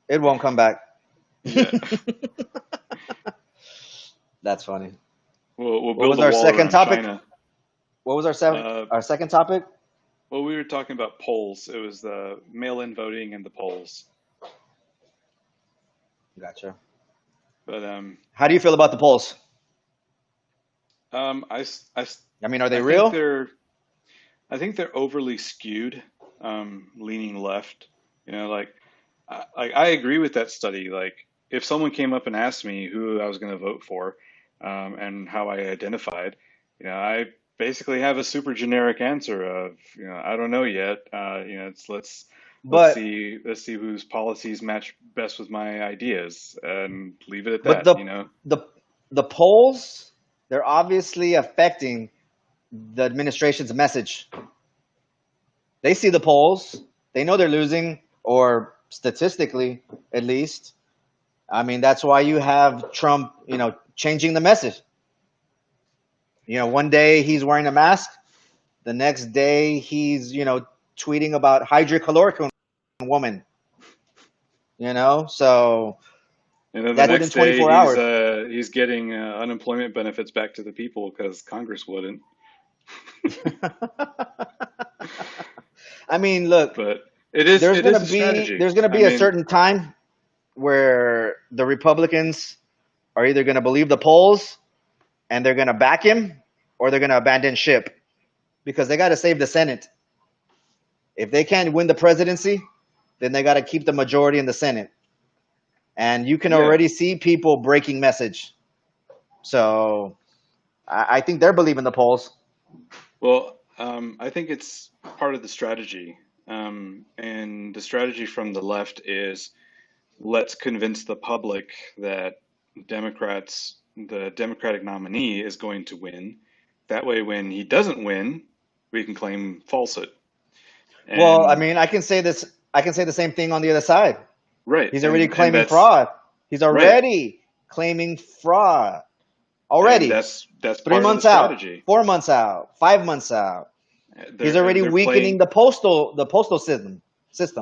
Speaker 2: It won't come back.
Speaker 1: Yeah,
Speaker 2: That's funny.
Speaker 1: we'll
Speaker 2: What
Speaker 1: build
Speaker 2: was
Speaker 1: a
Speaker 2: our
Speaker 1: wall
Speaker 2: second
Speaker 1: around
Speaker 2: topic?
Speaker 1: China.
Speaker 2: What was
Speaker 1: Uh,
Speaker 2: our second topic?
Speaker 1: well, we were talking about polls. It was the mail-in voting and the polls.
Speaker 2: Gotcha.
Speaker 1: But
Speaker 2: How do you feel about the polls?
Speaker 1: I, s- I s-
Speaker 2: I mean, are they
Speaker 1: I think
Speaker 2: real?
Speaker 1: they're overly skewed, leaning left. Like I agree with that study. Like if someone came up and asked me who I was going to vote for, and how I identified, I basically have a super generic answer of, I don't know yet. Let's
Speaker 2: But
Speaker 1: see whose policies match best with my ideas, and leave it at
Speaker 2: but
Speaker 1: that.
Speaker 2: the the polls, they're obviously affecting the administration's message. They see the polls. They know they're losing, or statistically, at least. I mean, that's why you have Trump, changing the message. One day he's wearing a mask, the next day he's, tweeting about hydrochloroquine woman, so
Speaker 1: And then the
Speaker 2: that within
Speaker 1: next day
Speaker 2: 24
Speaker 1: he's
Speaker 2: hours.
Speaker 1: getting unemployment benefits back to the people because Congress wouldn't.
Speaker 2: I mean, look,
Speaker 1: But it is a strategy.
Speaker 2: there's gonna
Speaker 1: I
Speaker 2: be a
Speaker 1: mean,
Speaker 2: certain time where the Republicans are either gonna believe the polls and they're gonna back him, or they're gonna abandon ship because they got to save the Senate. If they can't win the presidency, then they got to keep the majority in the Senate. And you can
Speaker 1: yeah.
Speaker 2: already see people breaking message. So I think they're believing the polls.
Speaker 1: Well, I think it's part of the strategy. And the strategy from the left is let's convince the public that the Democratic nominee is going to win. That way, when he doesn't win, we can claim falsehood.
Speaker 2: Well, I
Speaker 1: And
Speaker 2: mean, I can say this. I can say the same thing on the other side.
Speaker 1: Right.
Speaker 2: He's already
Speaker 1: And
Speaker 2: claiming
Speaker 1: that's
Speaker 2: fraud. He's
Speaker 1: right.
Speaker 2: already claiming fraud.
Speaker 1: And
Speaker 2: Already.
Speaker 1: that's
Speaker 2: Three
Speaker 1: part of the
Speaker 2: months out,
Speaker 1: strategy.
Speaker 2: 4 months out, 5 months out. He's already
Speaker 1: They're
Speaker 2: weakening
Speaker 1: playing
Speaker 2: the postal system.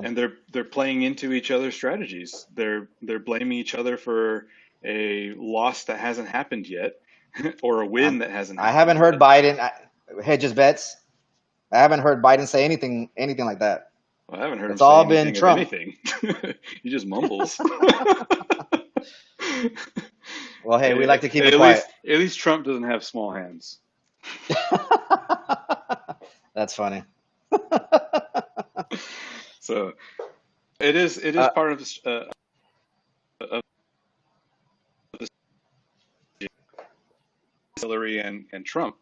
Speaker 1: and they're playing into each other's strategies. They're blaming each other for a loss that hasn't happened yet, or a win
Speaker 2: Um,
Speaker 1: that hasn't
Speaker 2: I
Speaker 1: happened
Speaker 2: haven't heard
Speaker 1: yet.
Speaker 2: Biden hedges bets. I haven't heard Biden say anything like that.
Speaker 1: Well, I haven't heard him
Speaker 2: It's
Speaker 1: say
Speaker 2: all been
Speaker 1: anything of
Speaker 2: Trump.
Speaker 1: anything. He just mumbles.
Speaker 2: Well, hey, we like to keep it
Speaker 1: At
Speaker 2: quiet.
Speaker 1: least Trump doesn't have small hands.
Speaker 2: That's funny.
Speaker 1: So it is
Speaker 2: Uh,
Speaker 1: part of of Hillary and Trump.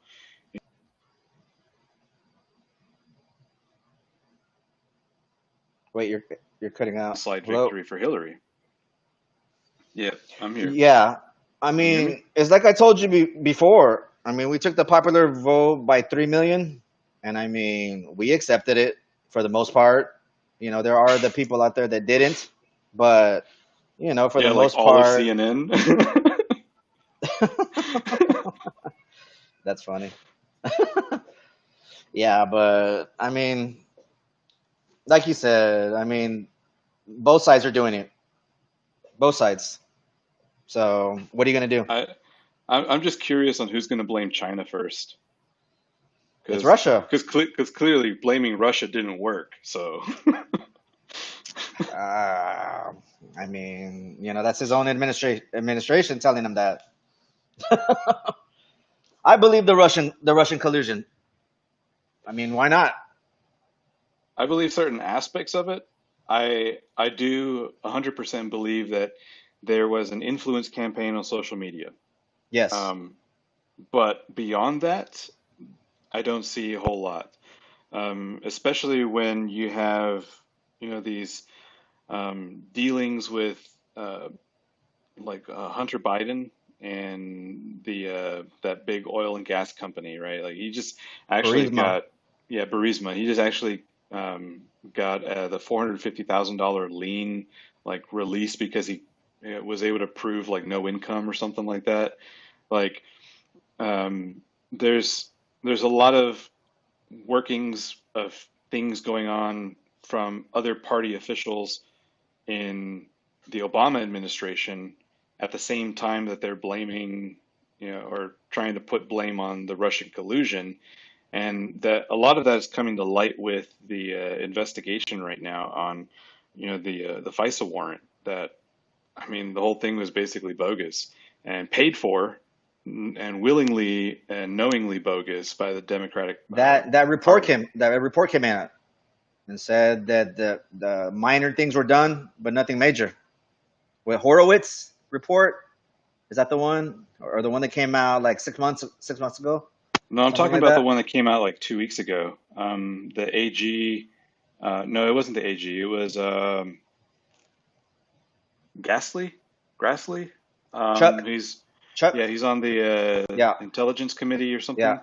Speaker 2: wait, you're cutting out.
Speaker 1: Slight
Speaker 2: Hello.
Speaker 1: victory for Hillary. Yeah, I'm here.
Speaker 2: Yeah, I
Speaker 1: Can you hear me?
Speaker 2: mean, it's like I told you before. I mean, we took the popular vote by 3 million, and I mean, we accepted it for the most part. There are the people out there that didn't, but for the
Speaker 1: Yeah, like
Speaker 2: most
Speaker 1: all of
Speaker 2: part,
Speaker 1: CNN.
Speaker 2: that's funny. Yeah, but I mean, like you said, I mean, both sides are doing it. Both sides. So, what are you gonna do?
Speaker 1: I I'm just curious on who's going to blame China first,
Speaker 2: It's
Speaker 1: because
Speaker 2: Russia.
Speaker 1: because clearly blaming Russia didn't work. So
Speaker 2: Uh, I mean, that's his own administration telling him that. I believe the Russian collusion. I mean, why not?
Speaker 1: I believe certain aspects of it. I do 100% believe that there was an influence campaign on social media.
Speaker 2: Yes.
Speaker 1: Um, but beyond that, I don't see a whole lot. Especially when you have, these dealings with uh, Hunter Biden and the that big oil and gas company, right? Like he just actually
Speaker 2: Burisma.
Speaker 1: got, yeah, Burisma. He just actually got the $450,000 lien like released because he was able to prove like no income or something like that. Like um, there's there's a lot of workings of things going on from other party officials in the Obama administration at the same time that they're blaming, or trying to put blame on the Russian collusion. And that a lot of that is coming to light with the investigation right now on, the FISA warrant. That I mean, the whole thing was basically bogus and paid for and willingly and knowingly bogus by the Democratic Party.
Speaker 2: That report came out and said that the minor things were done, but nothing major. With Horowitz report, is that the one, or the one that came out like 6 months ago,
Speaker 1: No, I'm
Speaker 2: something
Speaker 1: talking
Speaker 2: like
Speaker 1: about the
Speaker 2: that?
Speaker 1: one that came out like 2 weeks ago. The AG. No, it wasn't the AG. It was Gasly. Grassley.
Speaker 2: Chuck,
Speaker 1: He's
Speaker 2: Chuck,
Speaker 1: Yeah, he's on the
Speaker 2: yeah,
Speaker 1: Intelligence Committee or
Speaker 2: yeah.
Speaker 1: something.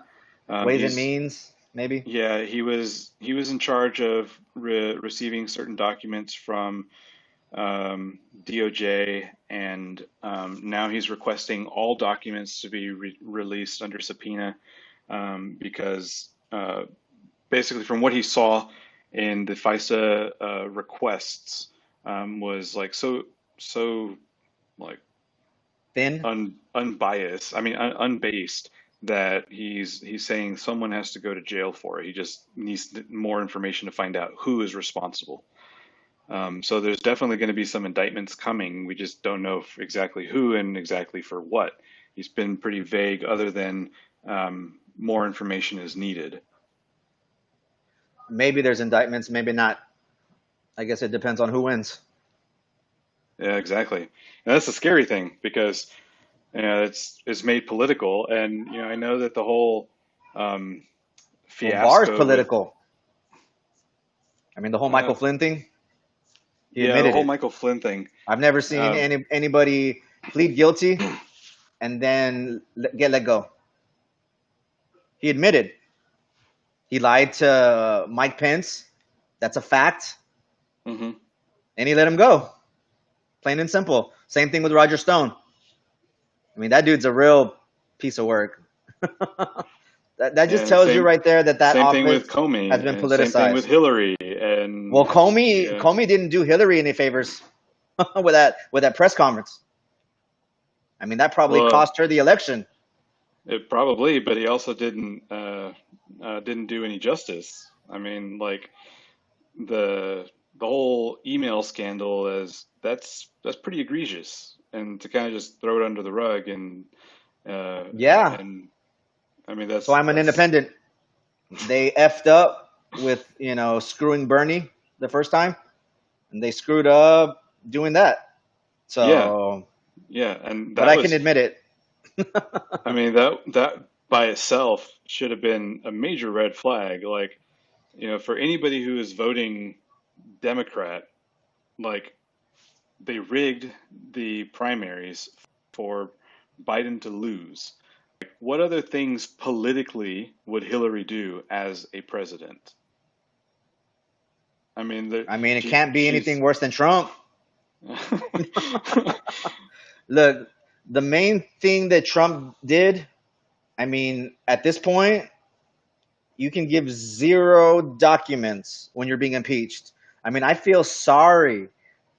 Speaker 2: Ways and
Speaker 1: He's
Speaker 2: Means, maybe.
Speaker 1: Yeah, he was in charge of receiving certain documents from DOJ, and now he's requesting all documents to be released under subpoena because basically, from what he saw in the FISA requests, was like so like
Speaker 2: Thin.
Speaker 1: unbiased. I mean, unbased. That he's saying someone has to go to jail for it. He just needs more information to find out who is responsible. So there's definitely going to be some indictments coming. We just don't know exactly who and exactly for what. He's been pretty vague, other than more information is needed.
Speaker 2: Maybe there's indictments, maybe not. I guess it depends on who wins.
Speaker 1: Yeah, exactly. And that's the scary thing because it's made political, and I know that the whole um,
Speaker 2: Well, Barr is
Speaker 1: fiasco with
Speaker 2: political. I mean, the whole
Speaker 1: uh,
Speaker 2: Michael Flynn thing, he
Speaker 1: yeah, the
Speaker 2: admitted
Speaker 1: whole
Speaker 2: it.
Speaker 1: Michael Flynn thing.
Speaker 2: I've never seen
Speaker 1: Uh,
Speaker 2: anybody plead guilty and then get let go. He admitted he lied to Mike Pence. That's a fact.
Speaker 1: Hmm.
Speaker 2: and he let him go. Plain and simple. Same thing with Roger Stone. I mean, that dude's a real piece of work. That
Speaker 1: Yeah,
Speaker 2: just
Speaker 1: and
Speaker 2: tells you right there that that
Speaker 1: same thing with
Speaker 2: office has
Speaker 1: Comey,
Speaker 2: been
Speaker 1: and same thing with
Speaker 2: politicized.
Speaker 1: Hillary,
Speaker 2: Well,
Speaker 1: and
Speaker 2: Comey
Speaker 1: yeah,
Speaker 2: Comey didn't do Hillary any favors with that press conference. I mean, that probably
Speaker 1: well,
Speaker 2: cost her the election.
Speaker 1: it probably, but he also didn't do any justice. I mean, like the the whole email scandal is that's pretty egregious, and to kind of just throw it under the rug uh,
Speaker 2: Yeah.
Speaker 1: and I mean
Speaker 2: So I'm an
Speaker 1: that's
Speaker 2: independent. They effed up with, screwing Bernie the first time, and they screwed up doing that.
Speaker 1: yeah,
Speaker 2: So,
Speaker 1: yeah, and
Speaker 2: but
Speaker 1: that
Speaker 2: I can
Speaker 1: was
Speaker 2: admit it.
Speaker 1: I mean that by itself should have been a major red flag. Like, for anybody who is voting Democrat, like they rigged the primaries for Biden to lose. What other things politically would Hillary do as a president? I mean,
Speaker 2: I mean, it
Speaker 1: she
Speaker 2: can't be anything
Speaker 1: she's
Speaker 2: worse than Trump. Look, the main thing that Trump did, I mean, at this point, you can give zero documents when you're being impeached. I mean, I feel sorry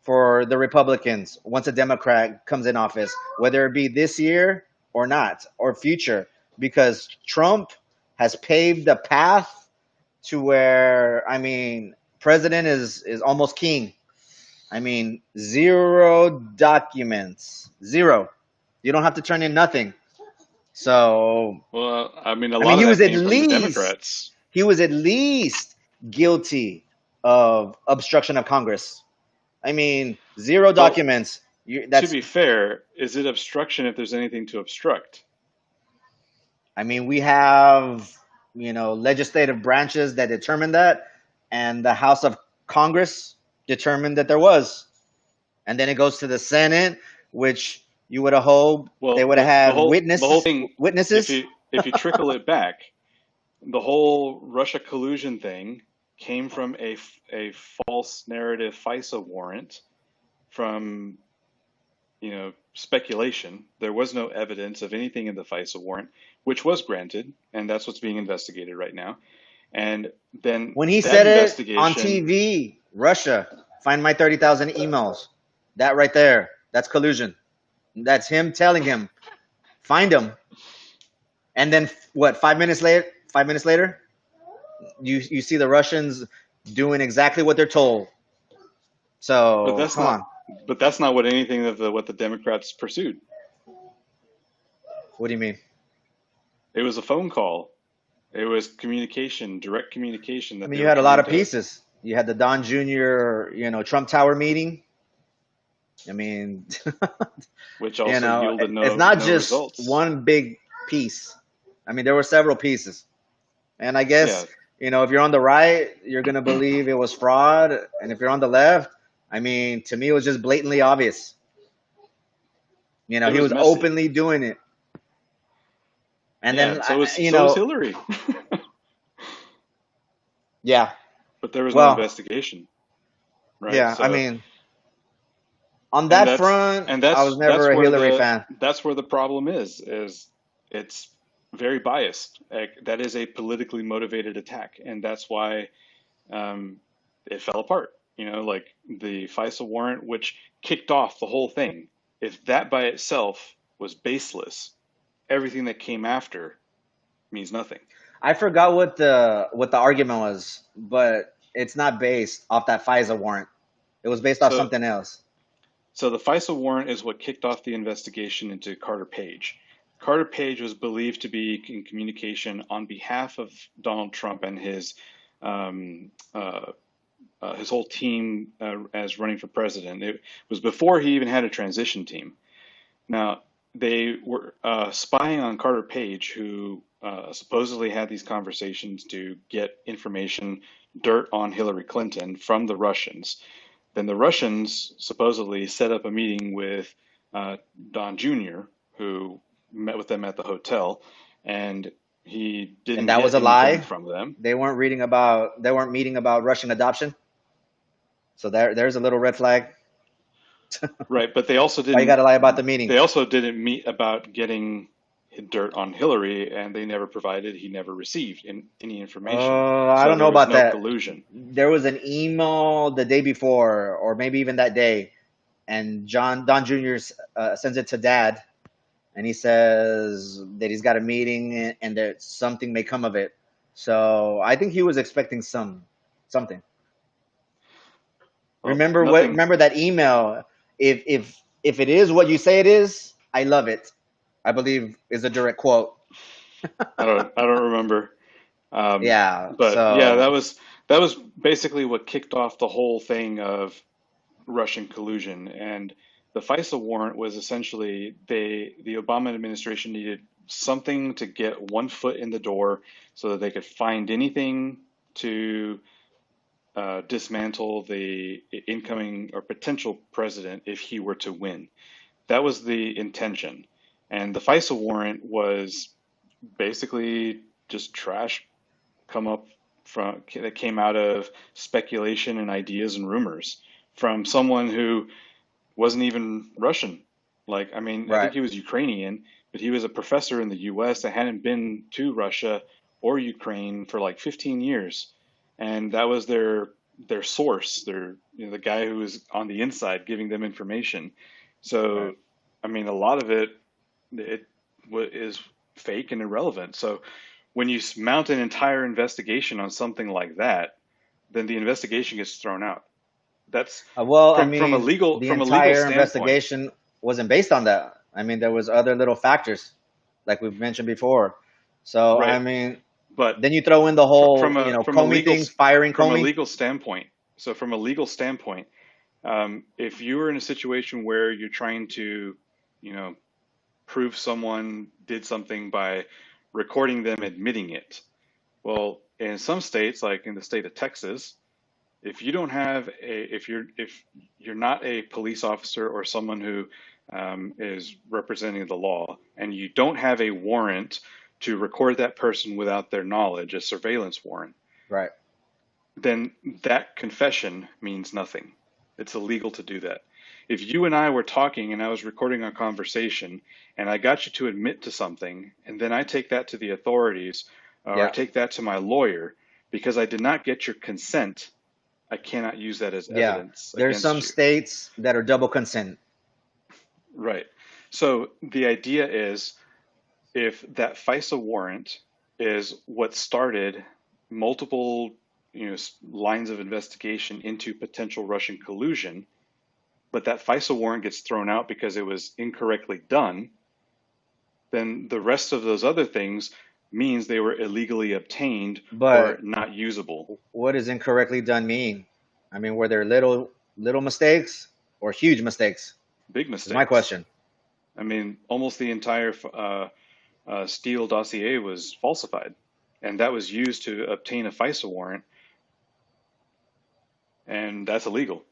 Speaker 2: for the Republicans once a Democrat comes in office, whether it be this year or not, or future, because Trump has paved the path to where, I mean, president is almost king. I mean, zero documents, zero. You don't have to turn in nothing. So,
Speaker 1: well, I mean, a
Speaker 2: I mean,
Speaker 1: lot of that came from the Democrats.
Speaker 2: he was at least guilty of obstruction of Congress. I mean, zero
Speaker 1: Well,
Speaker 2: documents.
Speaker 1: to
Speaker 2: That's,
Speaker 1: be fair, is it obstruction if there's anything to obstruct?
Speaker 2: I mean, we have, legislative branches that determine that, and the House of Congress determined that there was. And then it goes to the Senate, which you would have hoped they
Speaker 1: Well,
Speaker 2: would have
Speaker 1: the
Speaker 2: had
Speaker 1: whole thing, if
Speaker 2: witnesses.
Speaker 1: you trickle it back, the whole Russia collusion thing came from a false narrative FISA warrant from, speculation. There was no evidence of anything in the FISA warrant, which was granted, and that's what's being investigated right now. And then
Speaker 2: When he
Speaker 1: that
Speaker 2: said it on
Speaker 1: investigation,
Speaker 2: TV, Russia, find my 30,000 emails. That right there, that's collusion. That's him telling him, find them. And then what, 5 minutes later, 5 minutes later, you see the Russians doing exactly what they're told.
Speaker 1: but
Speaker 2: So
Speaker 1: that's
Speaker 2: come
Speaker 1: not,
Speaker 2: on.
Speaker 1: but that's not what anything of what the Democrats pursued.
Speaker 2: What do you mean?
Speaker 1: It was a phone call. It was communication, direct communication
Speaker 2: I
Speaker 1: that
Speaker 2: mean,
Speaker 1: they
Speaker 2: you
Speaker 1: were
Speaker 2: had a lot
Speaker 1: trying
Speaker 2: of
Speaker 1: to,
Speaker 2: pieces. You had the Don Jr., Trump Tower meeting. I mean,
Speaker 1: which also yielded
Speaker 2: it's
Speaker 1: no
Speaker 2: not
Speaker 1: no
Speaker 2: just
Speaker 1: results.
Speaker 2: one big piece. I mean, there were several pieces. And I
Speaker 1: Yeah,
Speaker 2: guess, if you're on the right, you're going to believe it was fraud. And if you're on the left, I mean, to me, it was just blatantly obvious.
Speaker 1: it
Speaker 2: He
Speaker 1: was
Speaker 2: was
Speaker 1: messy.
Speaker 2: openly doing it. And
Speaker 1: Yeah,
Speaker 2: then,
Speaker 1: and so was Hillary,
Speaker 2: yeah,
Speaker 1: but there was no
Speaker 2: well,
Speaker 1: investigation, right?
Speaker 2: yeah, I
Speaker 1: So,
Speaker 2: mean, on
Speaker 1: and
Speaker 2: that front, I was never
Speaker 1: that's
Speaker 2: a
Speaker 1: where
Speaker 2: Hillary fan.
Speaker 1: the problem is it's very biased. Like, that is a politically motivated attack, and that's why um, it fell apart. Like the FISA warrant, which kicked off the whole thing. If that by itself was baseless, everything that came after means nothing.
Speaker 2: I forgot what the argument was, but it's not based off that FISA warrant. It was based off
Speaker 1: So,
Speaker 2: something else.
Speaker 1: so the FISA warrant is what kicked off the investigation into Carter Page. Carter Page was believed to be in communication on behalf of Donald Trump and um, his whole team as running for president. It was before he even had a transition team. Now, they were spying on Carter Page, who supposedly had these conversations to get information, dirt on Hillary Clinton from the Russians. Then the Russians supposedly set up a meeting with Don Jr., who met with them at the hotel, and he
Speaker 2: And
Speaker 1: didn't
Speaker 2: that was
Speaker 1: get
Speaker 2: a
Speaker 1: anything
Speaker 2: lie.
Speaker 1: from them.
Speaker 2: They weren't meeting about Russian adoption. So there's a little red flag.
Speaker 1: Right, but
Speaker 2: Why you got to lie about the meeting?
Speaker 1: they also didn't meet about getting dirt on Hillary, and they never provided, he never received any information.
Speaker 2: I
Speaker 1: So
Speaker 2: don't know
Speaker 1: there was
Speaker 2: about
Speaker 1: no
Speaker 2: that.
Speaker 1: collusion.
Speaker 2: There was an email the day before, or maybe even that day, and Don Jr. Sends it to Dad, and he says that he's got a meeting and that something may come of it. So I think he was expecting something.
Speaker 1: Well, nothing.
Speaker 2: Remember that email. If it is what you say it is, I love it. I believe is a direct quote.
Speaker 1: I don't remember. Um,
Speaker 2: Yeah.
Speaker 1: but yeah,
Speaker 2: So
Speaker 1: that was basically what kicked off the whole thing of Russian collusion. And the FISA warrant was essentially the Obama administration needed something to get one foot in the door so that they could find anything to dismantle the incoming or potential president if he were to win. That was the intention. And the FISA warrant was basically just trash come up from that came out of speculation and ideas and rumors from someone who wasn't even Russian. Like, I mean, I think
Speaker 2: right.
Speaker 1: he was Ukrainian, but he was a professor in the US that hadn't been to Russia or Ukraine for like 15 years. And that was their source, the guy who was on the inside giving them information.
Speaker 2: Right.
Speaker 1: So, I mean, a lot of it is fake and irrelevant. So, when you mount an entire investigation on something like that, then the investigation gets thrown out. That's
Speaker 2: Well, I
Speaker 1: from a
Speaker 2: mean,
Speaker 1: legal
Speaker 2: the
Speaker 1: from a legal
Speaker 2: entire
Speaker 1: standpoint,
Speaker 2: investigation wasn't based on that. I mean, there was other little factors, like we've mentioned before. So, I
Speaker 1: right?
Speaker 2: mean,
Speaker 1: But
Speaker 2: then you throw in the whole,
Speaker 1: from a
Speaker 2: Comey
Speaker 1: legal
Speaker 2: thing, firing
Speaker 1: from a
Speaker 2: Comey.
Speaker 1: legal standpoint, so from a legal standpoint, if you were in a situation where you're trying to, you know, prove someone did something by recording them admitting it, well, in some states, like in the state of Texas, if you don't have if you're not a police officer or someone who is representing the law, and you don't have a warrant to record that person without their knowledge, a surveillance warrant,
Speaker 2: Right.
Speaker 1: then that confession means nothing. It's illegal to do that. If you and I were talking and I was recording our conversation and I got you to admit to something, and then I take that to the authorities or I
Speaker 2: Yeah.
Speaker 1: take that to my lawyer because I did not get your consent, I cannot use that as
Speaker 2: Yeah.
Speaker 1: evidence
Speaker 2: There's
Speaker 1: against
Speaker 2: some
Speaker 1: you.
Speaker 2: states that are double consent.
Speaker 1: Right. So the idea is if that FISA warrant is what started multiple, lines of investigation into potential Russian collusion, but that FISA warrant gets thrown out because it was incorrectly done, then the rest of those other things means they were illegally obtained or
Speaker 2: But
Speaker 1: not usable.
Speaker 2: what does incorrectly done mean? I mean, were there little mistakes or huge mistakes?
Speaker 1: Big
Speaker 2: Is my
Speaker 1: mistakes.
Speaker 2: question.
Speaker 1: I mean, almost the entire Steele dossier was falsified, and that was used to obtain a FISA warrant, and that's illegal.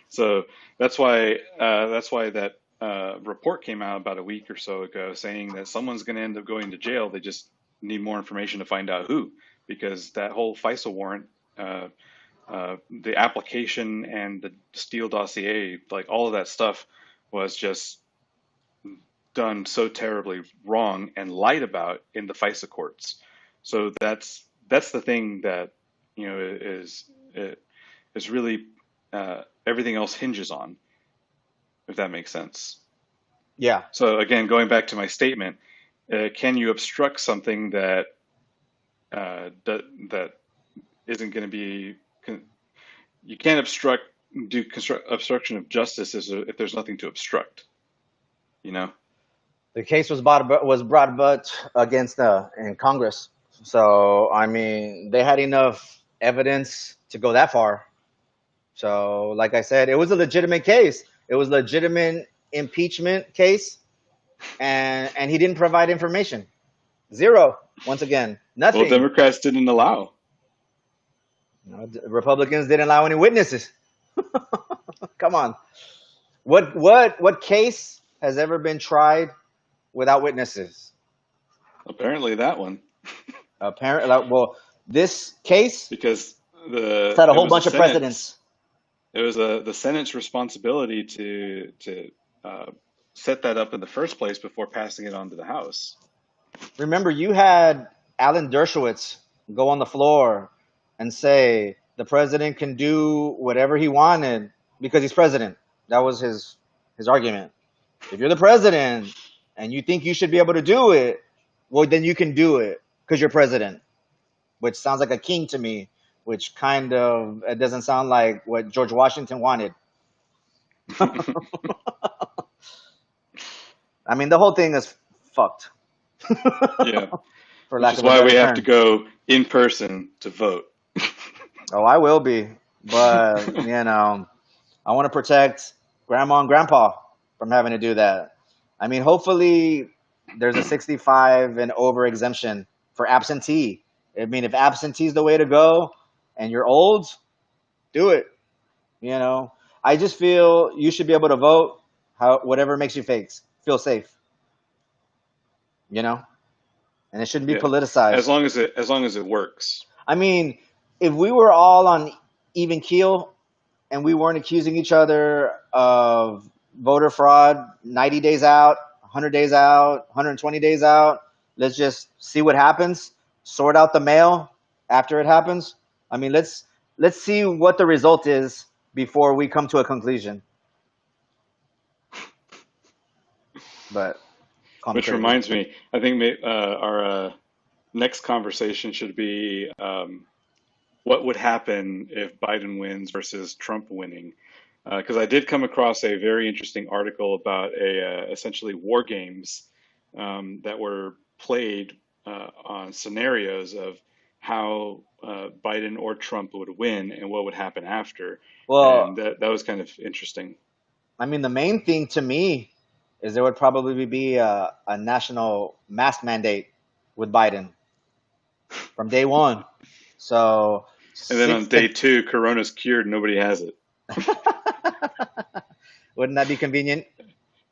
Speaker 1: So that's why that report came out about a week or so ago, saying that someone's going to end up going to jail. They just need more information to find out who, because that whole FISA warrant, the application and the Steele dossier, like all of that stuff, was just done so terribly wrong and lied about in the FISA courts. So that's the thing that is really everything else hinges on, if that makes sense.
Speaker 2: Yeah.
Speaker 1: So again, going back to my statement, can you obstruct something that that isn't going to be? You can't obstruction of justice if there's nothing to obstruct. You know.
Speaker 2: The case was brought about against in Congress. So I mean, they had enough evidence to go that far. So, like I said, it was a legitimate case. It was a legitimate impeachment case, and he didn't provide information. Zero. Once again,
Speaker 1: Well,
Speaker 2: nothing.
Speaker 1: Democrats didn't allow.
Speaker 2: Republicans didn't allow any witnesses. Come on. What case has ever been tried without witnesses?
Speaker 1: Apparently, that one,
Speaker 2: Apparently, well, this case
Speaker 1: because
Speaker 2: had a
Speaker 1: it
Speaker 2: whole
Speaker 1: was a
Speaker 2: bunch of
Speaker 1: Senate
Speaker 2: precedents.
Speaker 1: It was the Senate's responsibility to uh, set that up in the first place before passing it on to the House.
Speaker 2: Remember, you had Alan Dershowitz go on the floor and say the president can do whatever he wanted because he's president. That was his argument. If you're the president and you think you should be able to do it, well, then you can do it because you're president, which sounds like a king to me, which kind of it doesn't sound like what George Washington wanted. I mean, the whole thing is fucked,
Speaker 1: Yeah,
Speaker 2: for
Speaker 1: which
Speaker 2: lack
Speaker 1: is
Speaker 2: of a
Speaker 1: why
Speaker 2: better
Speaker 1: we have to
Speaker 2: term.
Speaker 1: go in person to vote.
Speaker 2: Oh, I will be, but I want to protect grandma and grandpa from having to do that. I mean, hopefully there's a 65 and over exemption for absentee. I mean, if absentee is the way to go and you're old, do it. You know, I just feel you should be able to vote how whatever makes you feel safe, you know, and it shouldn't be
Speaker 1: Yeah,
Speaker 2: politicized.
Speaker 1: as long as it works.
Speaker 2: I mean, if we were all on even keel and we weren't accusing each other of voter fraud 90 days out, 100 days out, 120 days out. Let's just see what happens, sort out the mail after it happens. I mean, let's see what the result is before we come to a conclusion. But call me
Speaker 1: Which
Speaker 2: crazy.
Speaker 1: reminds me, I think our next conversation should be what would happen if Biden wins versus Trump winning. Because I did come across a very interesting article about essentially war games that were played on scenarios of how Biden or Trump would win and what would happen after,
Speaker 2: Well,
Speaker 1: and that was kind of interesting.
Speaker 2: I mean, the main thing to me is there would probably be a national mask mandate with Biden from day one. So
Speaker 1: And then on
Speaker 2: six
Speaker 1: day
Speaker 2: to
Speaker 1: two, Corona's cured, nobody has it.
Speaker 2: wouldn't that be convenient?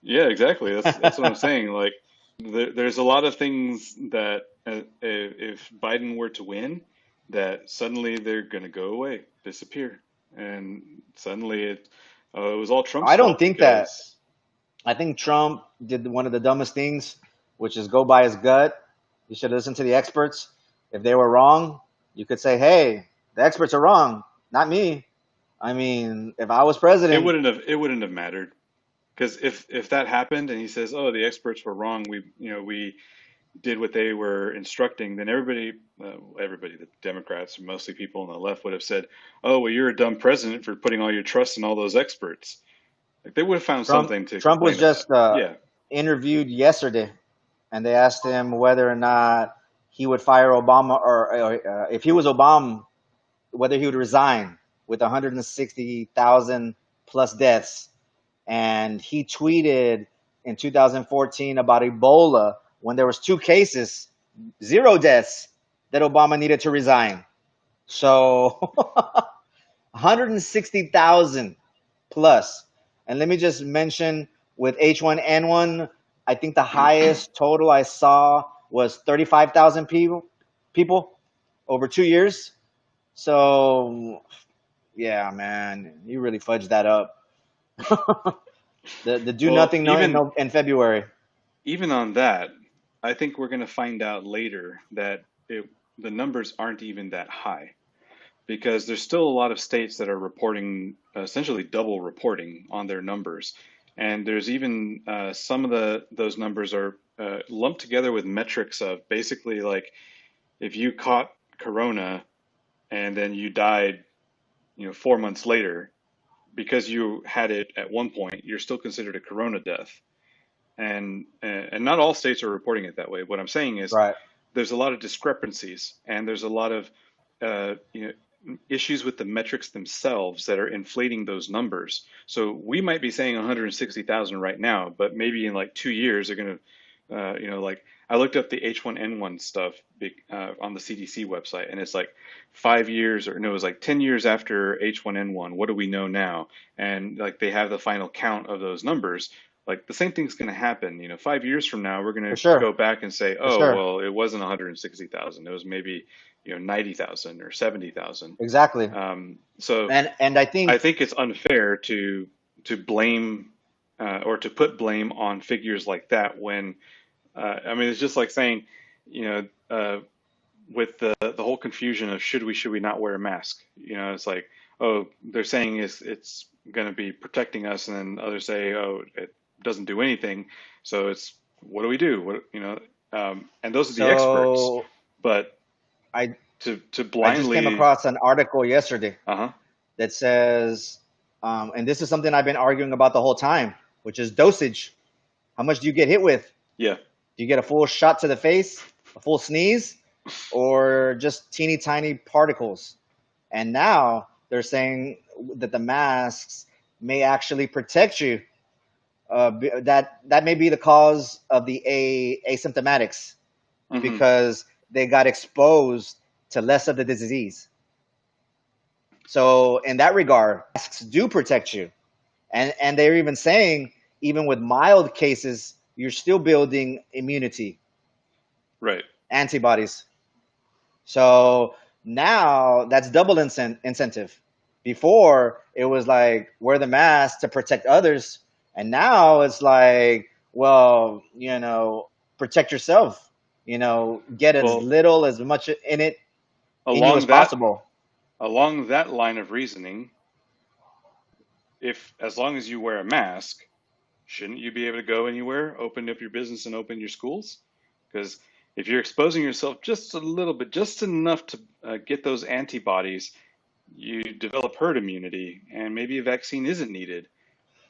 Speaker 1: Yeah, exactly. That's what I'm saying. Like, there's a lot of things that if Biden were to win, that suddenly they're going to go away, disappear, and suddenly it was all Trump's
Speaker 2: I don't
Speaker 1: fault
Speaker 2: think that.
Speaker 1: because
Speaker 2: I think Trump did one of the dumbest things, which is go by his gut. You should listen to the experts. If they were wrong, you could say, "Hey, the experts are wrong, not me." I mean, if I was president,
Speaker 1: it wouldn't have mattered. Because if that happened and he says, "Oh, the experts were wrong. We did what they were instructing," then everybody, the Democrats, mostly people on the left, would have said, "Oh, well, you're a dumb president for putting all your trust in all those experts." Like they would have found
Speaker 2: Trump
Speaker 1: something to
Speaker 2: Trump was
Speaker 1: complain about.
Speaker 2: just
Speaker 1: Yeah,
Speaker 2: interviewed yesterday, and they asked him whether or not he would fire Obama, or if he was Obama, whether he would resign with 160,000 plus deaths. And he tweeted in 2014 about Ebola when there was 2 cases, 0 deaths, that Obama needed to resign. So 160,000 plus. And let me just mention with H1N1, I think the highest total I saw was 35,000 people over 2 years. So yeah, man, you really fudged that up. The do
Speaker 1: well,
Speaker 2: nothing no in, in February.
Speaker 1: even on that, I think we're going to find out later that the numbers aren't even that high because there's still a lot of states that are reporting essentially double reporting on their numbers, and there's even some of the those numbers are lumped together with metrics of basically like if you caught corona and then you died, 4 months later because you had it at one point, you're still considered a corona death, and not all states are reporting it that way. What I'm saying is
Speaker 2: Right.
Speaker 1: there's a lot of discrepancies and there's a lot of uh, you know issues with the metrics themselves that are inflating those numbers. So we might be saying 160,000 right now, but maybe in like 2 years they're going to, like I looked up the H1N1 stuff on the CDC website, and it's like 5 years, or no, it was like 10 years after H1N1. What do we know now? And like they have the final count of those numbers. Like the same thing's going to happen. 5 years from now, we're going
Speaker 2: For
Speaker 1: to
Speaker 2: sure.
Speaker 1: go back and say,
Speaker 2: For
Speaker 1: oh,
Speaker 2: sure.
Speaker 1: well, it wasn't 160,000. It was maybe 90,000 or 70,000.
Speaker 2: Exactly.
Speaker 1: So
Speaker 2: And I
Speaker 1: I
Speaker 2: think
Speaker 1: think it's unfair to blame or to put blame on figures like that when I mean it's just like saying, you know, with the whole confusion of should we not wear a mask? It's like, oh, they're saying it's going to be protecting us, and then others say, oh, it doesn't do anything. So it's what do we do? And those are the experts,
Speaker 2: so.
Speaker 1: but
Speaker 2: I
Speaker 1: to
Speaker 2: I just came
Speaker 1: blindly,
Speaker 2: across an article yesterday
Speaker 1: uh-huh,
Speaker 2: that says, and this is something I've been arguing about the whole time, which is dosage. How much do you get hit with?
Speaker 1: yeah,
Speaker 2: Do you get a full shot to the face, a full sneeze, or just teeny tiny particles? And now they're saying that the masks may actually protect you. That may be the cause of the asymptomatics
Speaker 1: hmm
Speaker 2: because they got exposed to less of the disease. So in that regard, masks do protect you. And they're even saying even with mild cases, you're still building immunity,
Speaker 1: right.
Speaker 2: antibodies. So now that's double incentive. Before it was like wear the mask to protect others, and now it's like, well, protect yourself. Get as
Speaker 1: Well,
Speaker 2: little as much in you as
Speaker 1: along that
Speaker 2: possible.
Speaker 1: along that line of reasoning, if as long as you wear a mask, shouldn't you be able to go anywhere, open up your business and open your schools? Because if you're exposing yourself just a little bit, just enough to get those antibodies, you develop herd immunity, and maybe a vaccine isn't needed.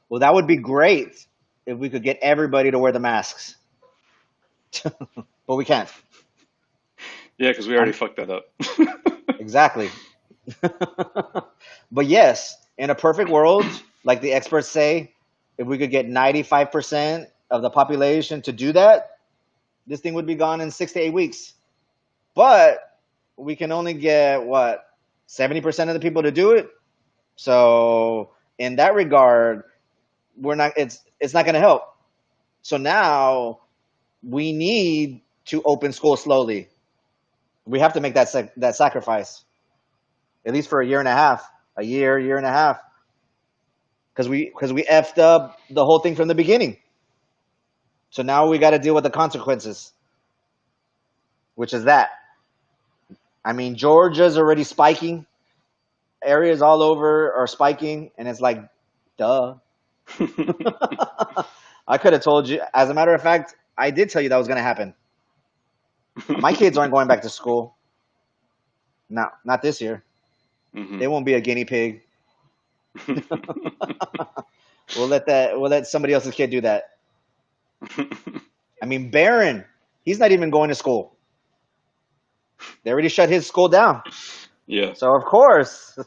Speaker 2: Well, that would be great if we could get everybody to wear the masks, but we can't.
Speaker 1: Yeah, because we already
Speaker 2: I'm
Speaker 1: fucked that up.
Speaker 2: exactly. But yes, in a perfect world, like the experts say, if we could get 95% of the population to do that, this thing would be gone in 6 to 8 weeks. But we can only get what 70% of the people to do it. So in that regard, we're not. It's not going to help. So now we need to open school slowly. We have to make that sacrifice at least for a year and a half, year and a half, because we effed up the whole thing from the beginning. So now we got to deal with the consequences, which is that. I mean, Georgia's already spiking. Areas all over are spiking, and it's like, duh. I could have told you. As a matter of fact, I did tell you that was going to happen. My kids aren't going back to school. No, not this year.
Speaker 1: Hmm.
Speaker 2: They won't be a guinea pig. We'll let somebody else's kid do that. I mean, Barron, he's not even going to school. They already shut his school down.
Speaker 1: Yeah.
Speaker 2: So of course,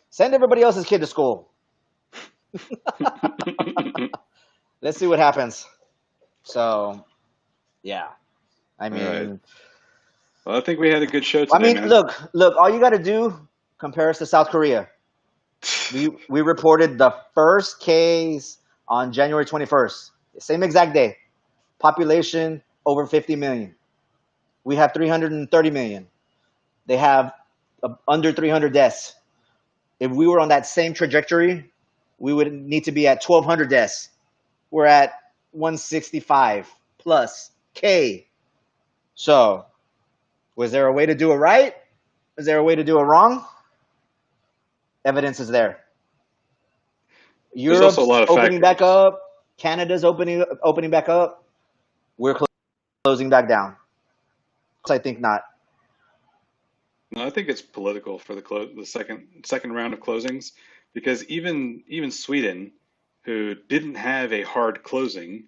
Speaker 2: send everybody else's kid to school. Let's see what happens. So yeah, I
Speaker 1: All right.
Speaker 2: mean,
Speaker 1: Well, I think we had a good show today, man.
Speaker 2: look. All you got to do compare us to South Korea. We reported the first case on January 21st, same exact day. Population over 50 million. We have 330 million. They have under 300 deaths. If we were on that same trajectory, we would need to be at 1,200 deaths. We're at 165 plus K. So, was there a way to do it right? Was there a way to do it wrong? Evidence is there.
Speaker 1: There's also a
Speaker 2: Europe's
Speaker 1: lot of
Speaker 2: opening back
Speaker 1: factors.
Speaker 2: up. Canada's opening back up. We're closing back down. I think not.
Speaker 1: No, I think it's political for the second round of closings because even Sweden, who didn't have a hard closing,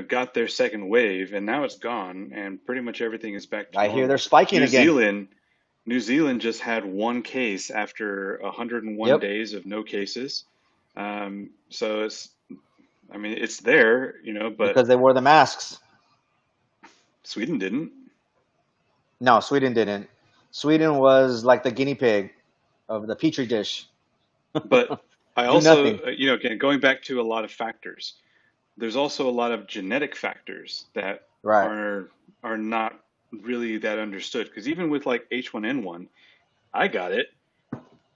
Speaker 1: got their second wave and now it's gone and pretty much everything is back to
Speaker 2: I hear they're
Speaker 1: normal.
Speaker 2: spiking
Speaker 1: New
Speaker 2: again.
Speaker 1: Zealand, New Zealand just had one case after 101
Speaker 2: Yep,
Speaker 1: days of no cases. So I mean, it's there, but
Speaker 2: because they wore the masks.
Speaker 1: Sweden didn't.
Speaker 2: No, Sweden didn't. Sweden was like the guinea pig of the petri dish.
Speaker 1: But I
Speaker 2: Do
Speaker 1: also,
Speaker 2: nothing.
Speaker 1: again, going back to a lot of factors, there's also a lot of genetic factors that
Speaker 2: Right.
Speaker 1: are are not really that understood. Because even with like H1N1, I got it,